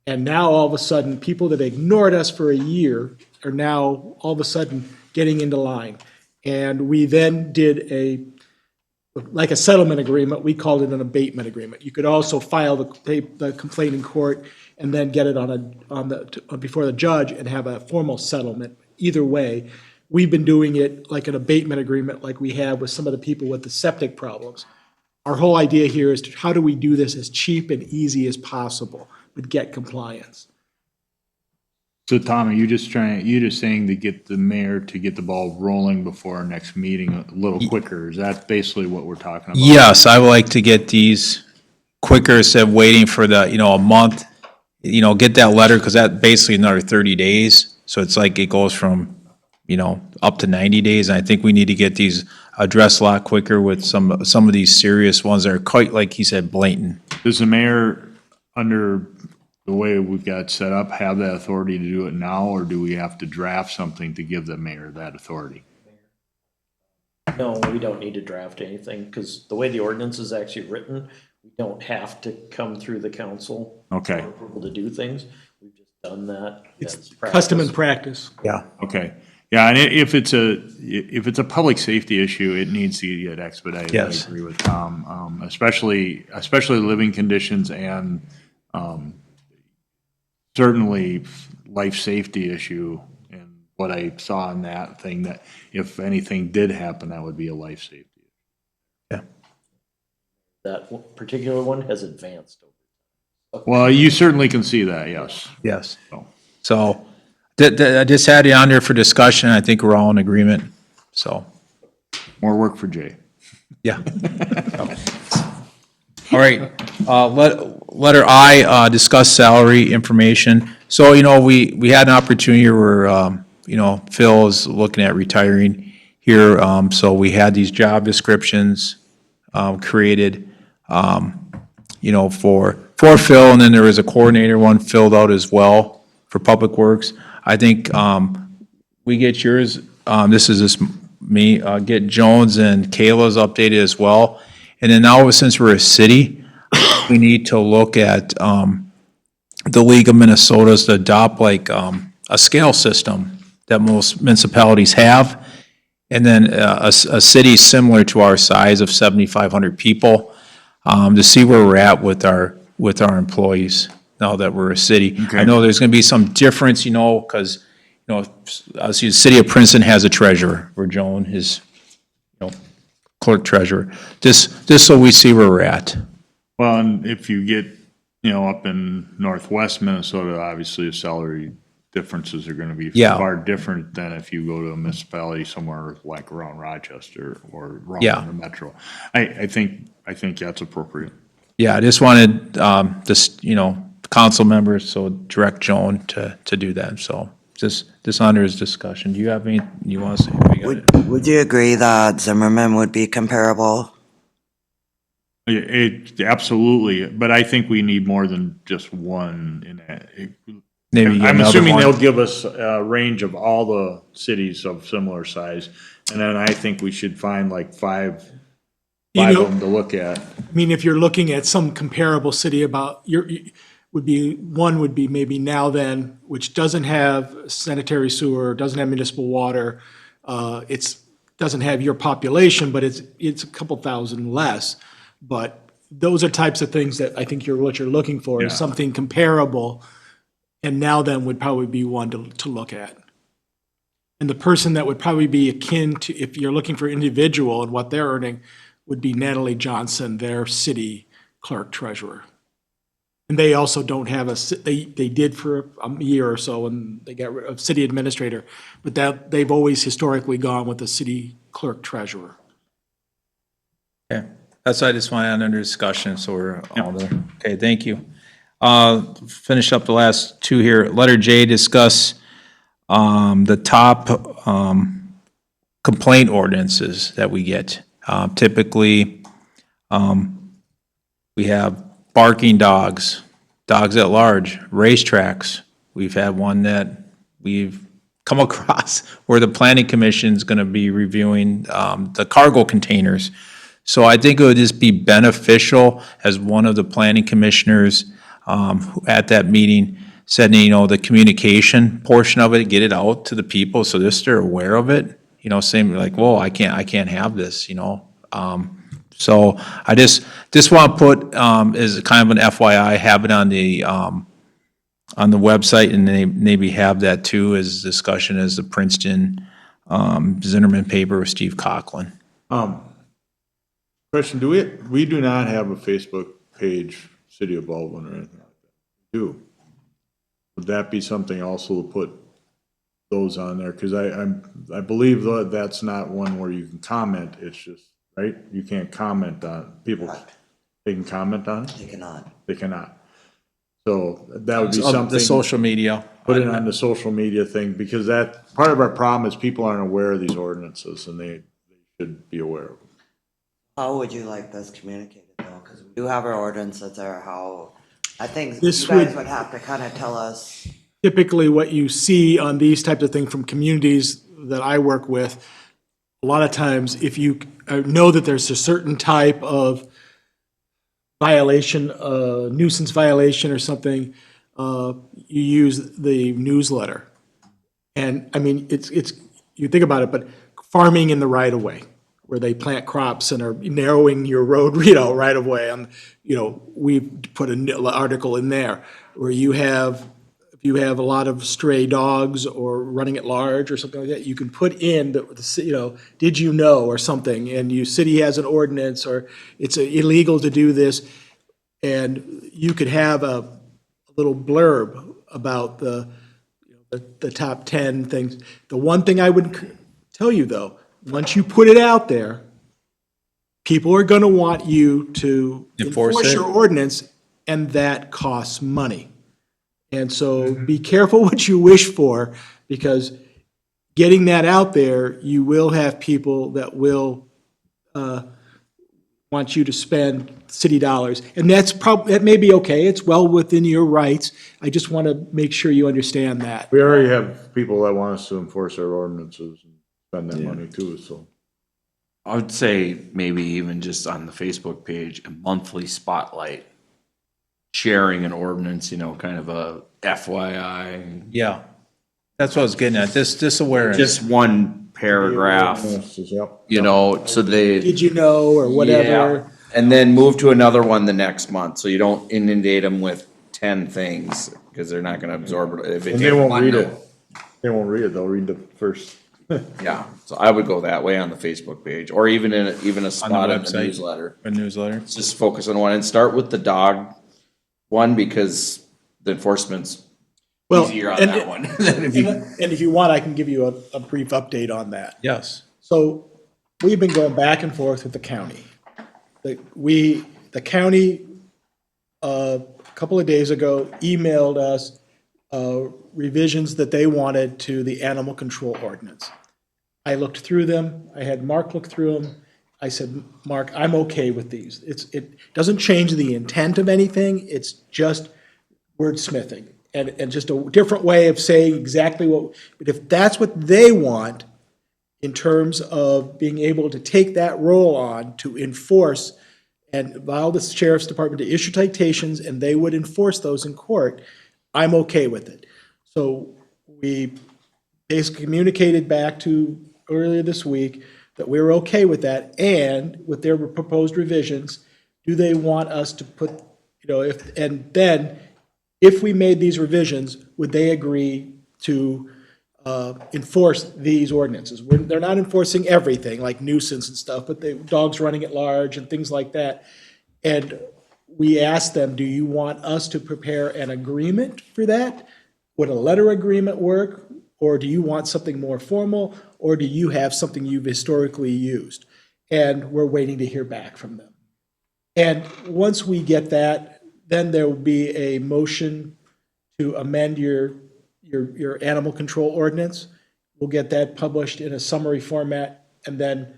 And now, all of a sudden, people that ignored us for a year are now, all of a sudden, getting into line. And we then did like a settlement agreement, we called it an abatement agreement. You could also file the complaint in court and then get it before the judge and have a formal settlement. Either way, we've been doing it like an abatement agreement like we have with some of the people with the septic problems. Our whole idea here is how do we do this as cheap and easy as possible, but get compliance. So Tom, are you just saying to get the mayor to get the ball rolling before our next meeting a little quicker? Is that basically what we're talking about? Yes, I would like to get these quicker instead of waiting for a month. Get that letter, because that basically another 30 days. So it's like it goes from, up to 90 days. And I think we need to get these addressed a lot quicker with some of these serious ones that are quite, like he said, blatant. Does the mayor, under the way we've got it set up, have that authority to do it now, or do we have to draft something to give the mayor that authority? No, we don't need to draft anything, because the way the ordinance is actually written, we don't have to come through the council. Okay. For approval to do things. We've just done that. It's custom and practice. Yeah. Okay. Yeah, and if it's a public safety issue, it needs to get expedited. Yes. I agree with Tom, especially living conditions and certainly life safety issue. And what I saw in that thing, that if anything did happen, that would be a life safety. That particular one has advanced. Well, you certainly can see that, yes. Yes. So I just had it on there for discussion. I think we're all in agreement. So, More work for Jay. yeah. All right. Letter I, discuss salary information. So, we had an opportunity where, Phil is looking at retiring here. So we had these job descriptions created, for Phil, and then there was a coordinator one filled out as well for Public Works. I think we get yours, this is just me, get Jones and Kayla's updated as well. And then now, since we're a city, we need to look at the League of Minnesota's to adopt like a scale system that most municipalities have. And then a city similar to our size of 7,500 people, to see where we're at with our employees now that we're a city. I know there's going to be some difference, because, obviously the city of Princeton has a treasurer, where Joan is, clerk treasurer. Just so we see where we're at. Well, and if you get, up in northwest Minnesota, obviously the salary differences are gonna be Yeah. far different than if you go to a municipality somewhere like around Rochester or around Yeah. the metro. I think that's appropriate. Yeah, I just wanted, council members, so direct Joan to do that, so just under his discussion. Do you have any, you want to say? We got it. Would you agree that Zimmerman would be comparable? Absolutely, but I think we need more than just one in that. Maybe get I'm another assuming one. they'll give us a range of all the cities of similar size, and then I think we should find like five of them to look at. I mean, if you're looking at some comparable city about, would be maybe Now Then, which doesn't have sanitary sewer, doesn't have municipal water. Doesn't have your population, but it's a couple thousand less. But those are types of things that I think what you're looking for, is Yeah. something comparable. And Now Then would probably be one to look at. And the person that would probably be akin to, if you're looking for individual and what they're earning, would be Natalie Johnson, their city clerk treasurer. And they also don't have they did for a year or so, and they got rid of city administrator, but that, they've always historically gone with the city clerk treasurer. Okay, that's what I just wanted under discussion, so we're all there. Okay, thank you. Finish up the last two here. Letter J, discuss the top complaint ordinances that we get. Typically, we have barking dogs, dogs at large, racetracks. We've had one that we've come across where the planning commission's going to be reviewing the cargo containers. So I think it would just be beneficial as one of the planning commissioners at that meeting said, the communication portion of it, get it out to the people so they're aware of it. Same like, whoa, I can't have this, So I just want to put as kind of an FYI, have it on the website, and maybe have that too as discussion as the Princeton Zinnerman paper with Steve Coughlin. Question, we do not have a Facebook page, City of Baldwin or anything like that. We do. Would that be something also to put those on there? Because I believe that that's not one where you can comment, it's just, right? You can't comment on people. They can comment on it? They cannot. They cannot. So that would be something. The social media. Put it on the social media thing, because that, part of our problem is people aren't aware of these ordinances, and they should be aware of them. How would you like this communicated though? Because we do have our ordinances there, I think This you guys would- would have to kind of tell us. Typically, what you see on these types of things from communities that I work with, a lot of times, if you know that there's a certain type of violation, nuisance violation or something, you use the newsletter. And I mean, it's you think about it, but farming in the right of way, where they plant crops and are narrowing your road, right of way. And, we've put an article in there where if you have a lot of stray dogs or running at large or something like that, you can put in did you know, or something, and your city has an ordinance, or it's illegal to do this, and you could have a little blurb about the top 10 things. The one thing I would tell you though, once you put it out there, people are going to want you to Enforce enforce it. your ordinance, and that costs money. And so be careful what you wish for, because getting that out there, you will have people that will want you to spend city dollars. And that may be okay. It's well within your rights. I just want to make sure you understand that. We already have people that want us to enforce our ordinances and spend that money too, so. I would say maybe even just on the Facebook page, a monthly spotlight. sharing an ordinance, you know, kind of a FYI. Yeah. That's what I was getting at, this awareness. Just one paragraph, you know, so they. Did you know, or whatever? Yeah. And then move to another one the next month, so you don't inundate them with 10 things, because they're not gonna absorb it. If it And they won't read it. They won't read it, they'll read the first. Yeah, so I would go that way on the Facebook page, or even in, a spot in the website. newsletter. A newsletter. Just focus on one and start with the dog one, because the enforcement's Well, easier on and- that one. than if you- And if you want, I can give you a brief update on that. Yes. So we've been going back and forth with the county. The county, a couple of days ago, emailed us revisions that they wanted to the animal control ordinance. I looked through them. I had Mark look through them. I said, Mark, I'm okay with these. It doesn't change the intent of anything. It's just wordsmithing and just a different way of saying exactly what, but if that's what they want in terms of being able to take that role on to enforce and allow the sheriff's department to issue citations and they would enforce those in court, I'm okay with it. So we basically communicated back to earlier this week that we were okay with that, and with their proposed revisions, do they want us to put, you know, and then, if we made these revisions, would they agree to enforce these ordinances? They're not enforcing everything, like nuisance and stuff, but dogs running at large and things like that. And we asked them, do you want us to prepare an agreement for that? Would a letter agreement work? Or do you want something more formal? Or do you have something you've historically used? And we're waiting to hear back from them. And once we get that, then there will be a motion to amend your animal control ordinance. We'll get that published in a summary format, and then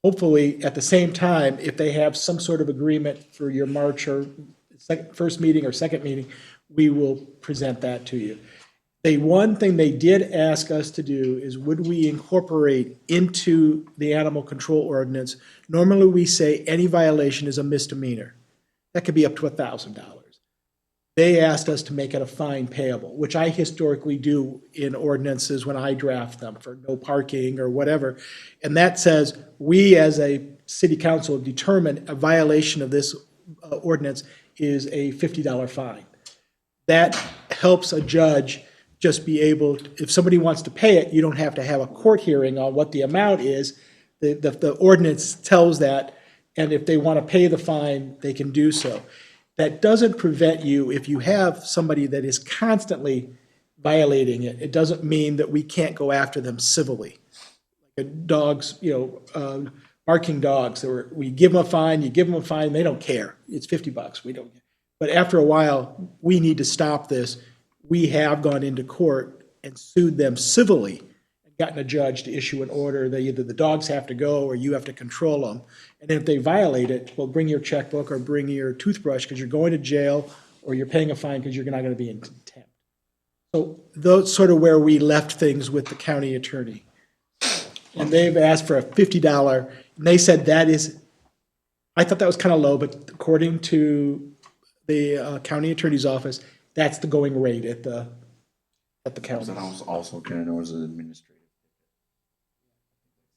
hopefully at the same time, if they have some sort of agreement for your March or first meeting or second meeting, we will present that to you. The one thing they did ask us to do is, would we incorporate into the animal control ordinance, normally we say any violation is a misdemeanor. That could be up to $1,000. They asked us to make it a fine payable, which I historically do in ordinances when I draft them for no parking or whatever. And that says, we as a city council determine a violation of this ordinance is a $50 fine. That helps a judge just be able, if somebody wants to pay it, you don't have to have a court hearing on what the amount is. The ordinance tells that, and if they want to pay the fine, they can do so. That doesn't prevent you, if you have somebody that is constantly violating it, it doesn't mean that we can't go after them civilly. Dogs, barking dogs, we give them a fine, you give them a fine, they don't care. It's $50, we don't care. But after a while, we need to stop this. We have gone into court and sued them civilly and gotten a judge to issue an order that either the dogs have to go or you have to control them. And if they violate it, well, bring your checkbook or bring your toothbrush because you're going to jail, or you're paying a fine because you're not going to be in contempt. So that's sort of where we left things with the county attorney. And they've asked for a $50, and they said that is, I thought that was kind of low, but according to the county attorney's office, that's the going rate at the county. Also kind of known as an administrative.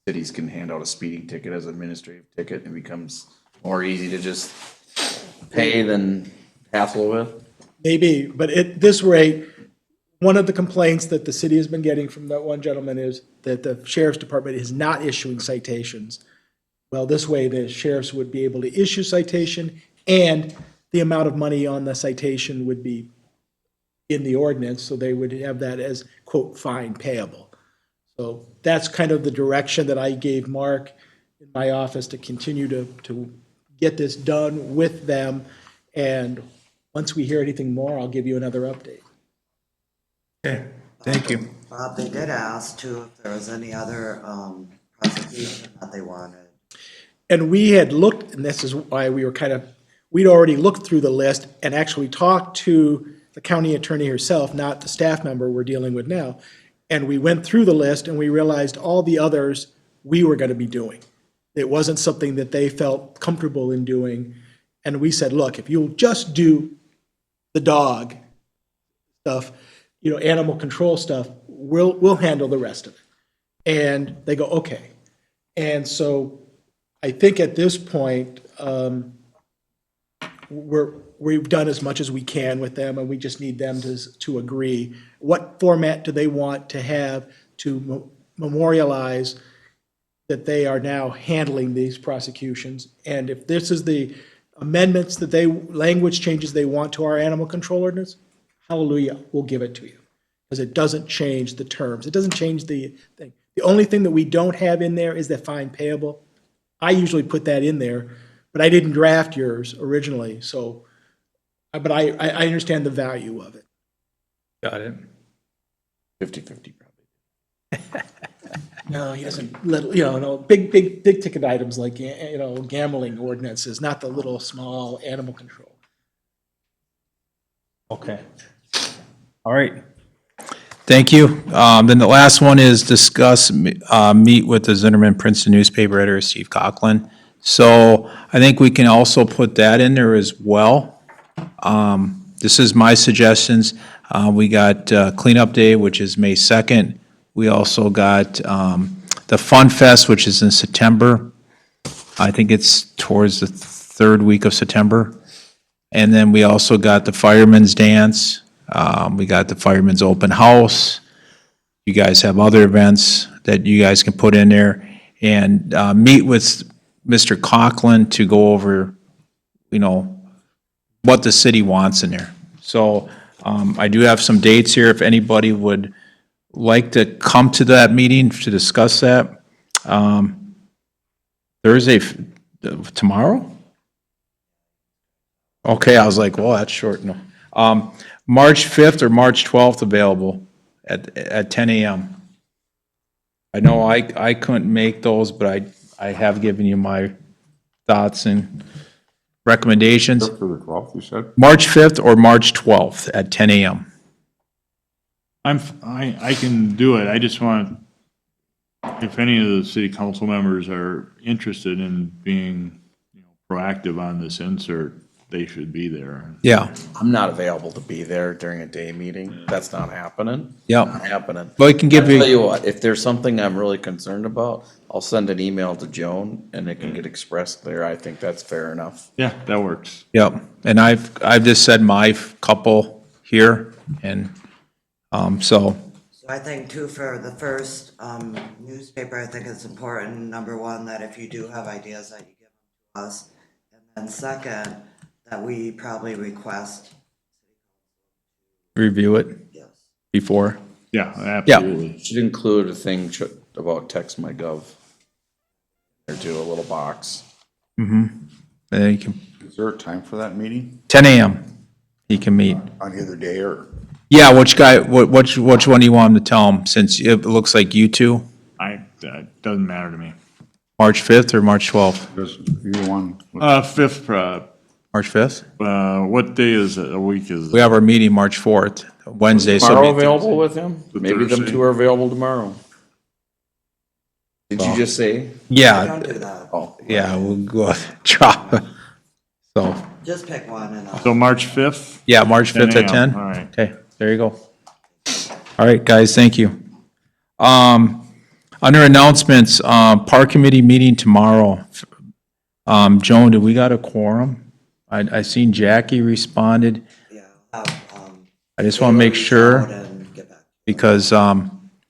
Cities can hand out a speeding ticket as an administrative ticket, and it becomes more easy to just pay than hassle with. Maybe, but at this rate, one of the complaints that the city has been getting from that one gentleman is that the sheriff's department is not issuing citations. Well, this way, the sheriffs would be able to issue citation, and the amount of money on the citation would be in the ordinance, so they would have that as, quote, fine payable. So that's kind of the direction that I gave Mark in my office to continue to get this done with them. And once we hear anything more, I'll give you another update. Okay, thank you. Bob, they did ask too if there was any other prosecution that they wanted. And we had looked, and this is why we were we'd already looked through the list and actually talked to the county attorney herself, not the staff member we're dealing with now. And we went through the list and we realized all the others we were going to be doing. It wasn't something that they felt comfortable in doing. And we said, look, if you'll just do the dog stuff, animal control stuff, we'll handle the rest of it. And they go, okay. And so I think at this point, we've done as much as we can with them, and we just need them to agree. What format do they want to have to memorialize that they are now handling these prosecutions? And if this is the amendments language changes they want to our animal control ordinance, hallelujah, we'll give it to you. Because it doesn't change the terms. It doesn't change the thing. The only thing that we don't have in there is the fine payable. I usually put that in there, but I didn't draft yours originally, so, but I understand the value of it. Got it. 50/50 probably. No, he doesn't, no, big ticket items like, gambling ordinances, not the little small animal control. Okay. All right. Thank you. Then the last one is discuss, meet with the Zimmerman Princeton newspaper editor, Steve Coughlin. So I think we can also put that in there as well. This is my suggestions. We got cleanup day, which is May 2nd. We also got the Fun Fest, which is in September. I think it's towards the third week of September. And then we also got the Fireman's Dance. We got the Fireman's Open House. You guys have other events that you guys can put in there. And meet with Mr. Coughlin to go over, what the city wants in there. So I do have some dates here if anybody would like to come to that meeting to discuss that. Thursday, tomorrow? Okay, I was like, well, that's short. No. March 5th or March 12th available at 10 a.m. I know I couldn't make those, but I have given you my thoughts and recommendations. For the 12th, you said? March 5th or March 12th at 10 a.m. I can do it. I just want, if any of the city council members are interested in being proactive on this insert, they should be there. Yeah. I'm not available to be there during a day meeting. That's not happening. Yeah. Not happening. Well, I can give I'll tell you, you what, if there's something I'm really concerned about, I'll send an email to Joan and it can get expressed there. I think that's fair enough. Yeah, that works. yep. And I've just said my couple here and so, So I think too, for the first newspaper, I think it's important, number one, that if you do have ideas that you give them to us. And then second, that we probably request, review it yes. before. Yeah, absolutely. Should include a thing about text my gov. Or do a little box. And then you can, Is there a time for that meeting? 10 a.m. he can meet. On either day or? Yeah, which guy, which one do you want him to tell him, since it looks like you two? It doesn't matter to me. March 5th or March 12th? Does either one? 5th, March 5th? what day is it, a week is We it? have our meeting March 4th, Wednesday. so Tomorrow it'll be- available with him? The Maybe them Thursday. two are available tomorrow. Did you just say? Yeah, Don't do that. Oh, yeah, we'll go drop. So, Just pick one and I'll. So March 5th? yeah, March 5th at 10? All right. Okay, there you go. All right, guys, thank you. Under announcements, park committee meeting tomorrow. Joan, do we got a quorum? I seen Jackie responded. Yeah, I just want to make sure, and get back. because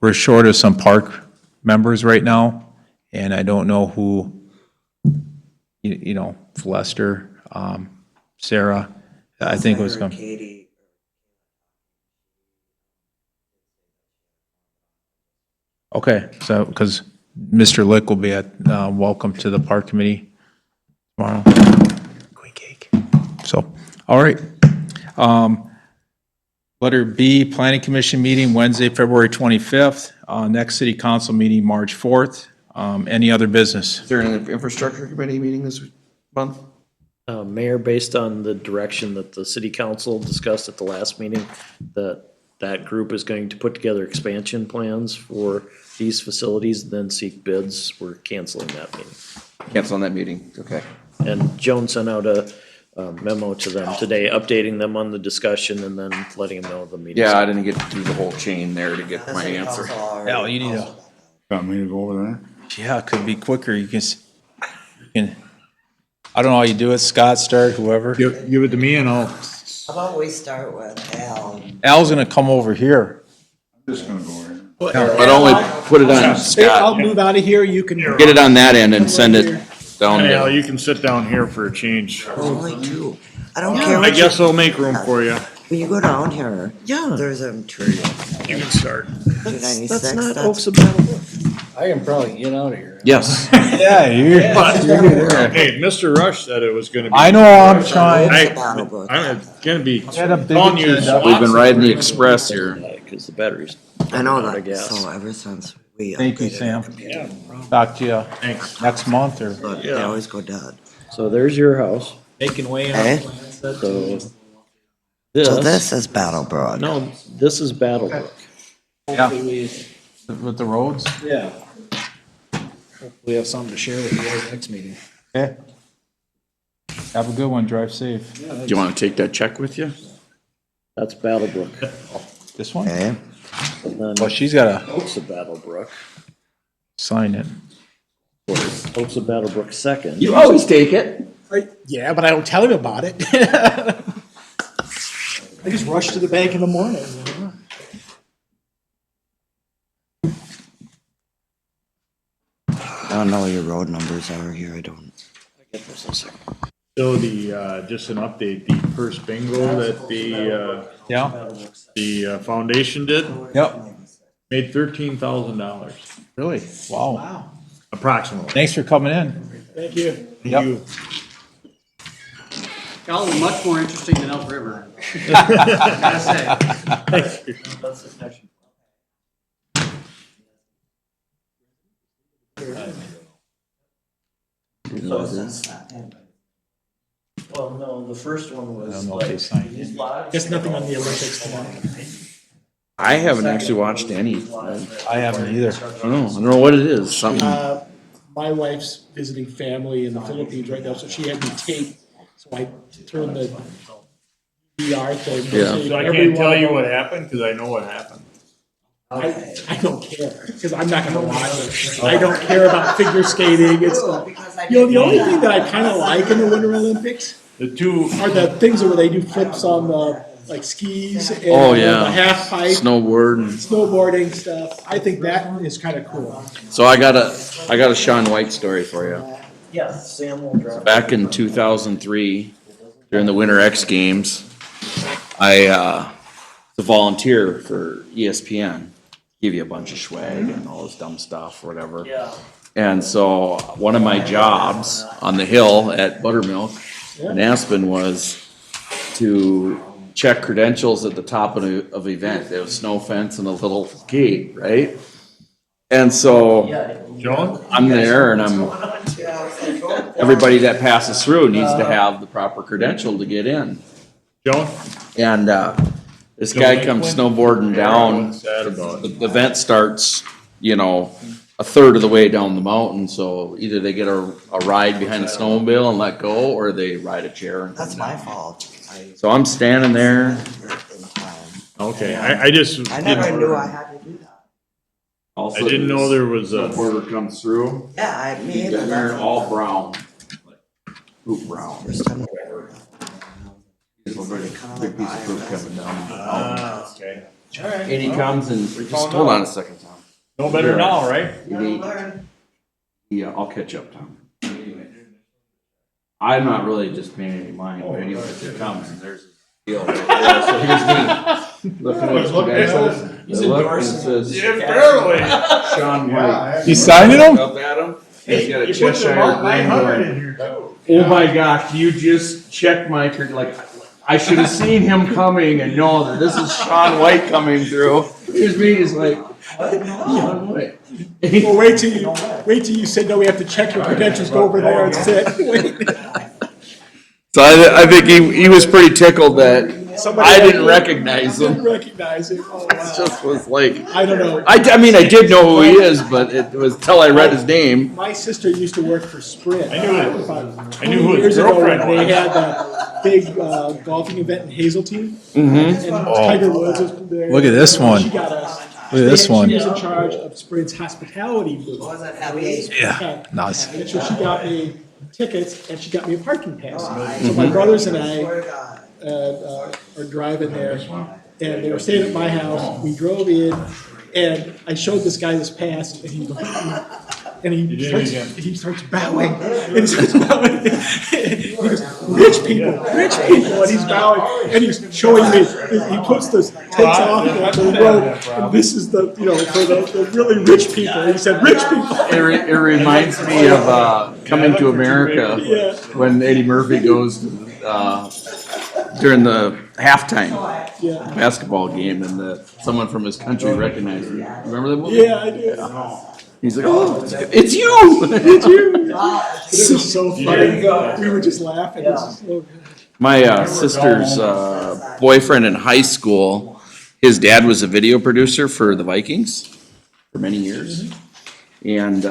we're short of some park members right now, and I don't know who, if Lester, Sarah, I think was going. Katie. Okay, so, because Mr. Lick will be at, welcome to the park committee tomorrow. Queen cake. So, all right. Letter B, planning commission meeting Wednesday, February 25th. Next city council meeting, March 4th. Any other business? Is there an infrastructure committee meeting this month? Mayor, based on the direction that the city council discussed at the last meeting, that group is going to put together expansion plans for these facilities, then seek bids. We're canceling that meeting. Cancel on that meeting, okay. And Joan sent out a memo to them today, updating them on the discussion and then letting them know the meeting. Yeah, I didn't get through the whole chain there to get my answer. Al, you need to, Want me to go over there? yeah, it could be quicker. You can, I don't know how you do it. Scott, start, whoever. Give it to me and I'll, How about we start with Al? Al's gonna come over here. I'm just gonna go over here. But only put it on I'll Scott, move out of here, you can. get it on that end and send it down Al, there. you can sit down here for a change. There's only two. I don't care I what you, guess I'll make room for you. when you go down here, Yeah, there's a tree. You can start. 296, that's not that's- Oaks of Battle Brook. I can probably get out of here. Yes. Yeah, Hey, Mr. Rush said it was gonna be. I know, I'm trying. I'm gonna be Had a big calling you. agenda. We've been riding the express here. Because the batteries. I know Out of that, gas. so ever since we. Thank you, upgraded Sam. Talk to you Thanks. next month or. But they always go dead. So there's your house. Making way on Okay. the plans that So So this, this is Battlebrook. no, this is Battle Brook. Yeah, hopefully with the roads. yeah. Hopefully we have something to share with you guys next meeting. Okay. Have a good one. Drive safe. Do you want to take that check with you? That's Battle Brook. This one? Okay, And then Well, she's gotta Oaks of Battle Brook. sign it. Oaks of Battle Brook second. You always take it. Yeah, but I don't tell him about it. I just rush to the bank in the morning. I don't know what your road numbers are here, I don't. So the, just an update, the purse bingo that Yeah. the foundation did, Yep. made $13,000 Really? Wow. approximately. Thanks for coming in. Thank you. Yep. Y'all are much more interesting than Elk River. Well, no, the first one I was don't know if they signed it. Guess nothing on the Olympics tonight. I haven't actually watched any. I haven't either. I don't know what it is, something. My wife's visiting family in the Philippines right now, so she had me tape. So I turned the VR thing. Yeah. So I can't tell you what happened, because I know what happened. I don't care, because I'm not gonna watch it. I don't care about figure skating. It's, the only thing that I kinda like in the Winter Olympics The two, are the things where they do flips on the, like skis and Oh, the yeah. half pipe, Snowboard. And snowboarding stuff. I think that is kinda cool. so I got a Sean White story for you. Yeah, Sam will drop. Back in 2003, during the Winter X Games, I was a volunteer for ESPN. Give you a bunch of swag and all this dumb stuff, or whatever. Yeah. And so one of my jobs on the hill at Buttermilk in Aspen was to check credentials at the top of the event. There was snow fence and a little gate, right? And so John? I'm there and everybody that passes through needs to have the proper credential to get in. Joan? And this guy comes snowboarding down. Sad about it. The event starts, a third of the way down the mountain, so either they get a ride behind a snowmobile and let go, or they ride a chair. And That's my fault. so I'm standing there. Okay, I just. I never knew I had to do that. All of a I didn't sudden know there was a. snowboarder comes through. Yeah, me He's either. wearing all brown, like poop brown. First time. He's a big piece of poop coming down. Okay. And he comes and just hold on a second, Tom. No better now, right? Yeah, I'll catch up, Tom. I'm not really just paying any mind, but anyway, it comes and there's a deal right there. So here's me. Looking at his credentials. He's I look and it endorsing. says, Yeah, barely. Sean White. You signing them? Up at him. He's got a You put Cheshire the Mark grin 900 going. in here too. Oh my gosh, you just checked my, like, I should have seen him coming and know that this is Sean White coming through. Here's me just like, Sean White. Well, wait till you say, no, we have to check your credentials, go over there and sit. Wait. So I think he was pretty tickled that somebody. I didn't recognize him. Didn't recognize him. Oh, It wow. just was like, I don't know. I mean, I did know who he is, but it was till I read his name. My sister used to work for Sprint. I knew it. About I knew 20 who his years ago when girlfriend they was. had that big golfing event in Hazeltine. Mm-hmm. And Tiger Woods was there. Look at this one. She got us. Look at this one. She was in charge of Sprint's hospitality booth. Yeah, nice. And so she got me tickets and she got me a parking pass. So my brothers and I are driving there and they were staying at my house. We drove in and I showed this guy this pass and he goes, and he starts bowing. And he starts bowing. He goes, rich people, and he's bowing, and he's showing me. He puts the takes off the road, and this is the for the really rich people. He said, rich people. It reminds me of Coming to America Yeah. when Eddie Murphy goes during the halftime Yeah. basketball game and someone from his country recognizes him. Remember that movie? Yeah, I do. He's like, oh, it's you! It's you! It was so funny. We were just laughing. This is so good. My sister's boyfriend in high school, his dad was a video producer for the Vikings for many years. And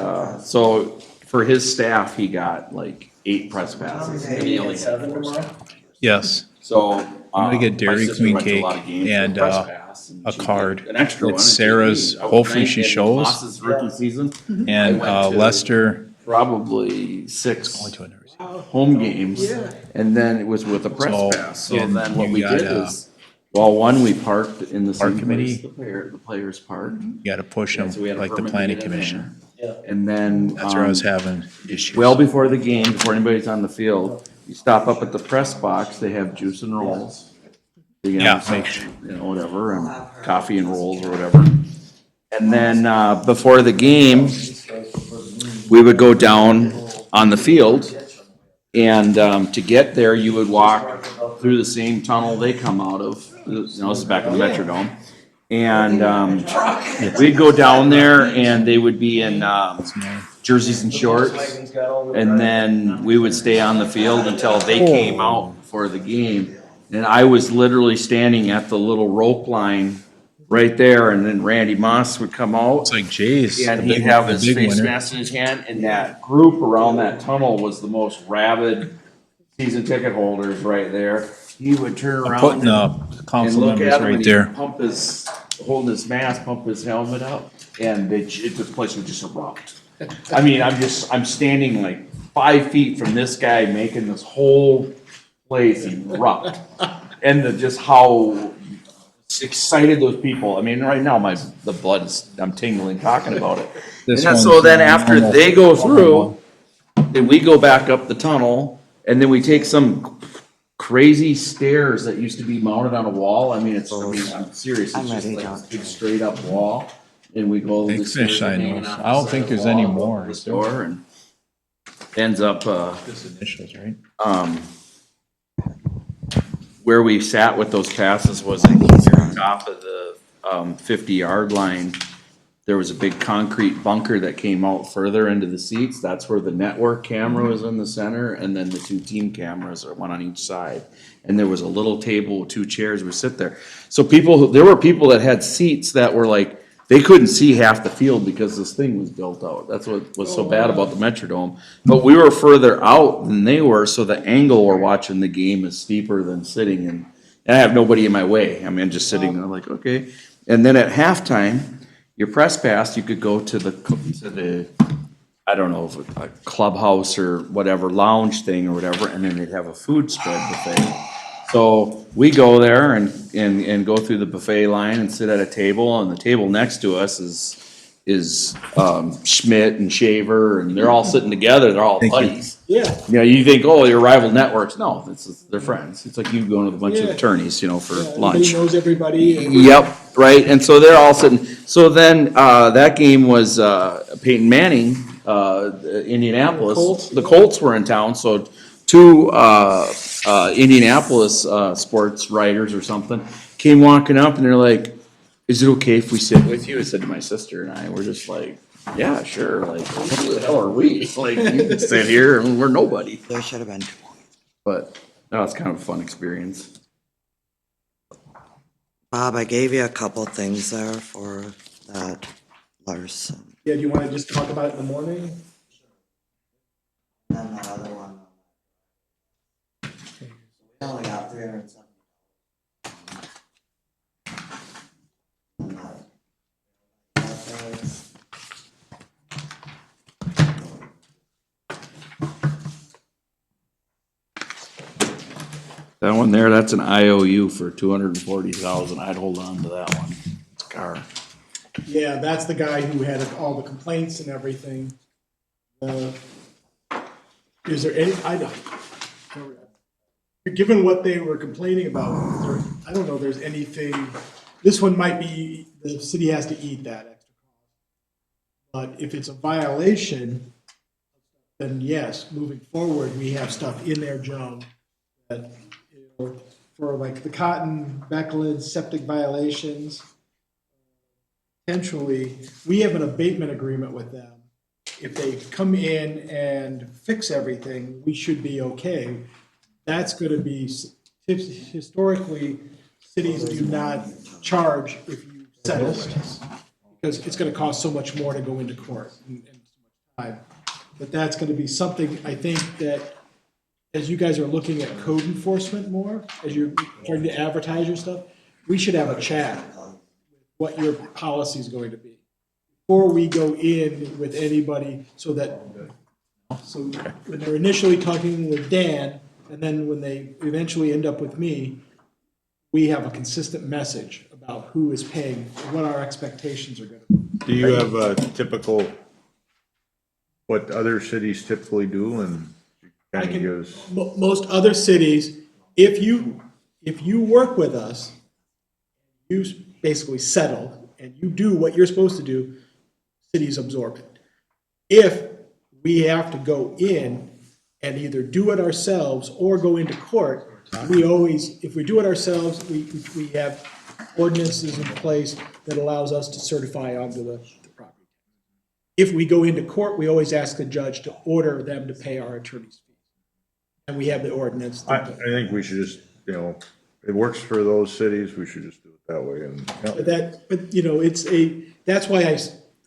so for his staff, he got like 8 press passes. And he only had 4 staff. Yes. So I'm gonna get my Dairy sister Queen went to a cake lot of games and with press pass, and a she card. got an extra one. It's and Sarah's, she- hopefully she in shows. Moss's rookie season. And I went to Lester, Probably 6 home games, and then it was with a press So, pass. So and then what you we got, did is, well, one, we parked in the Park same committee. place the players parked. you gotta push them So we had a like the permit to planning get in commission. there. And then. That's where I was having issues. Well before the game, before anybody's on the field, you stop up at the press box, they have juice and rolls. You know, Yeah, some- make sure. whatever, and coffee and rolls or whatever. And then, before the game, we would go down on the field. And, to get there, you would walk through the same tunnel they come out of. This is back in the Metrodome. And, we'd go down there and they would be in, jerseys and shorts. And then we would stay on the field until they came out for the game. And I was literally standing at the little rope line right there, and then Randy Moss would come out. It's like Jay's. And the he'd big- have the his big face winner. mask in his hand, and that group around that tunnel was the most rabid season ticket holders right there. He would turn around Putting and council look members at him right and there. he'd pump his, holding his mask, pump his helmet up, and the place would just erupt. I mean, I'm standing like 5 feet from this guy making this whole place erupt. And just how excited those people, I mean, right now, the blood is, I'm tingling talking about it. This And so one's then after almost- they go through, then we go back up the tunnel, and then we take some crazy stairs that used to be mounted on a wall. I mean, I'm serious, I'm it's just ready, like John. a big straight up wall. And we go. Big the stairs fish, I hanging know. off I don't the think side of there's the any wall, more, go to is the there? door, and ends up, Just initials, right? where we sat with those passes was on top of the 50-yard line. There was a big concrete bunker that came out further into the seats. That's where the network camera was in the center, and then the 2 team cameras are one on each side. And there was a little table with 2 chairs would sit there. So there were people that had seats that were like, they couldn't see half the field because this thing was built out. That's what was so bad about the Metrodome. But we were further out than they were, so the angle we're watching the game is steeper than sitting in. And I have nobody in my way. I mean, just sitting there like, okay. And then at halftime, your press pass, you could go to the I don't know, a clubhouse or whatever, lounge thing or whatever, and then they'd have a food spread buffet. So we go there and go through the buffet line and sit at a table, and the table next to us is Schmidt and Shaver, and they're all sitting together, they're all buddies. Yeah. You know, you think, oh, your rival networks. No, they're friends. It's like you going with a bunch of Yeah. attorneys, for Everybody lunch. knows everybody. and- Yep, right, and so they're all sitting, so then, that game was, Peyton Manning, Indianapolis. Colts. The Colts were in town, so 2, Indianapolis, sports writers or something came walking up and they're like, is it okay if we sit with you? I said to my sister and I, we're just like, yeah, sure, like, who the hell are we? Like, you can sit here and we're nobody. There should have been. But that was kind of a fun experience. Bob, I gave you a couple things there for that, Larson. Yeah, do you want to just talk about it in the morning? And that other one. We only got 370. That one there, that's an IOU for 240,000. I'd hold on to that one. It's a car. Yeah, that's the guy who had all the complaints and everything. Is there any, given what they were complaining about, I don't know if there's anything, this one might be, the city has to eat that extra cost. But if it's a violation, then yes, moving forward, we have stuff in there, Joan, that, you know, for like the Cotton, Becklid, septic violations, potentially, we have an abatement agreement with them. If they come in and fix everything, we should be okay. That's gonna be, historically, cities do not charge if you settle it. Because it's gonna cost so much more to go into court and so much time. But that's gonna be something, I think, that as you guys are looking at code enforcement more, as you're trying to advertise your stuff, we should have a chat what your policy is going to be before we go in with anybody, so when they're initially talking with Dan, and then when they eventually end up with me, we have a consistent message about who is paying, what our expectations are gonna be. Do you have a typical, what other cities typically do, and kind of gives? Most other cities, if you work with us, you basically settle, and you do what you're supposed to do, cities absorb it. If we have to go in and either do it ourselves or go into court, if we do it ourselves, we have ordinances in place that allows us to certify onto the property. If we go into court, we always ask the judge to order them to pay our attorney's fees. And we have the ordinance. I think we should just, you know, it works for those cities, we should just do it that way, and. But you know, that's why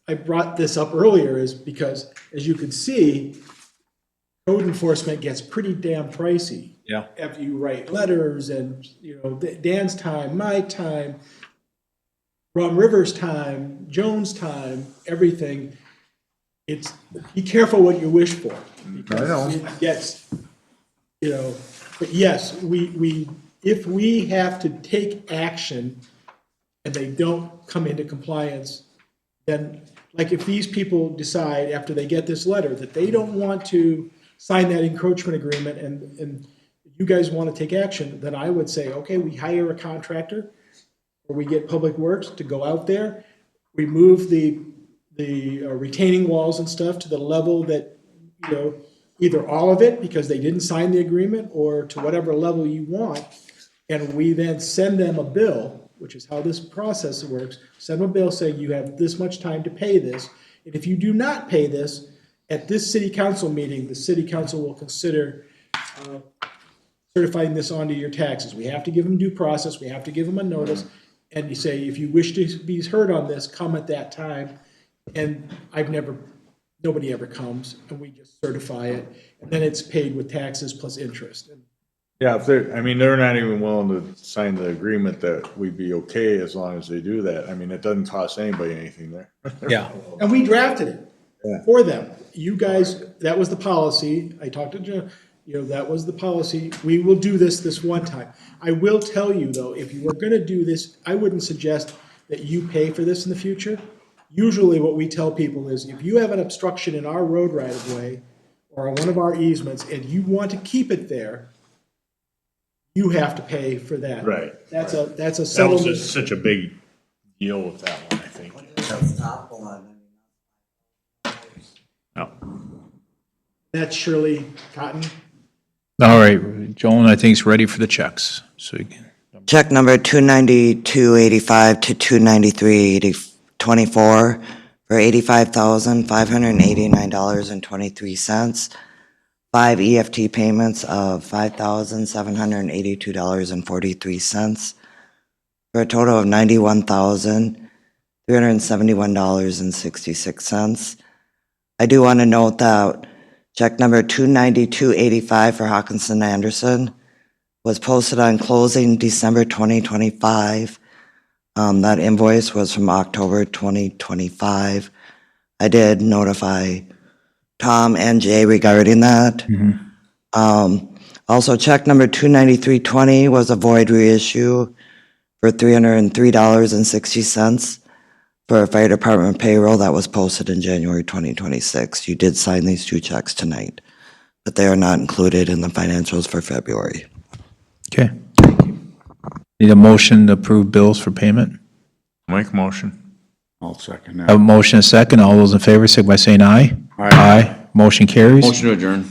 I brought this up earlier, is because, as you can see, code enforcement gets pretty damn pricey. Yeah. After you write letters and, you know, Dan's time, my time, Rum River's time, Jones' time, everything. It's, be careful what you wish for. I know. It gets, you know, but yes, if we have to take action and they don't come into compliance, then, like, if these people decide after they get this letter that they don't want to sign that encroachment agreement and you guys want to take action, then I would say, okay, we hire a contractor or we get Public Works to go out there, remove the retaining walls and stuff to the level that, you know, either all of it because they didn't sign the agreement, or to whatever level you want. And we then send them a bill, which is how this process works. Send them a bill saying you have this much time to pay this. And if you do not pay this, at this city council meeting, the city council will consider certifying this onto your taxes. We have to give them due process. We have to give them a notice. And you say, if you wish to be heard on this, come at that time. And nobody ever comes, and we just certify it. And then it's paid with taxes plus interest. Yeah, if they're not even willing to sign the agreement that we'd be okay as long as they do that. I mean, it doesn't cost anybody anything there. Yeah. And we drafted it Yeah. for them. You guys, that was the policy. I talked to Joe, you know, that was the policy. We will do this one time. I will tell you, though, if you were gonna do this, I wouldn't suggest that you pay for this in the future. Usually what we tell people is, if you have an obstruction in our road right of way or on one of our easements and you want to keep it there, you have to pay for that. Right. That's a That was settlement. just such a big deal with that one, I think. No. That's Shirley Cotton. All right, Joan, I think is ready for the checks, so you can. Check number 29285 to 29324 for $85,589.23. 5 EFT payments of $5,782.43 for for a total of $91,371.66. I do want to note that check number 29285 for Hawkinson Anderson was posted on closing December 2025. That invoice was from October 2025. I did notify Tom and Jay regarding that. Also, check number 29320 was a void reissue for $303.60 for a fire department payroll that was posted in January 2026. You did sign these two checks tonight, but they are not included in the financials for February. Okay. Need a motion to approve bills for payment? Make motion. I'll second Have a that. motion, a second. All those in favor, signify by saying aye. Aye. Motion carries. Motion to adjourn.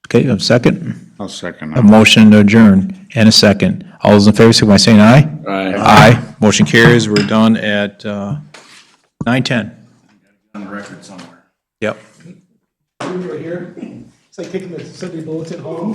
Okay, a second. I'll second A that. motion to adjourn and a second. All those in favor, signify by saying aye. Aye. Aye. Motion carries. We're done at 9:10. On record somewhere. Yep. Right here, it's like taking the Sunday bulletin home.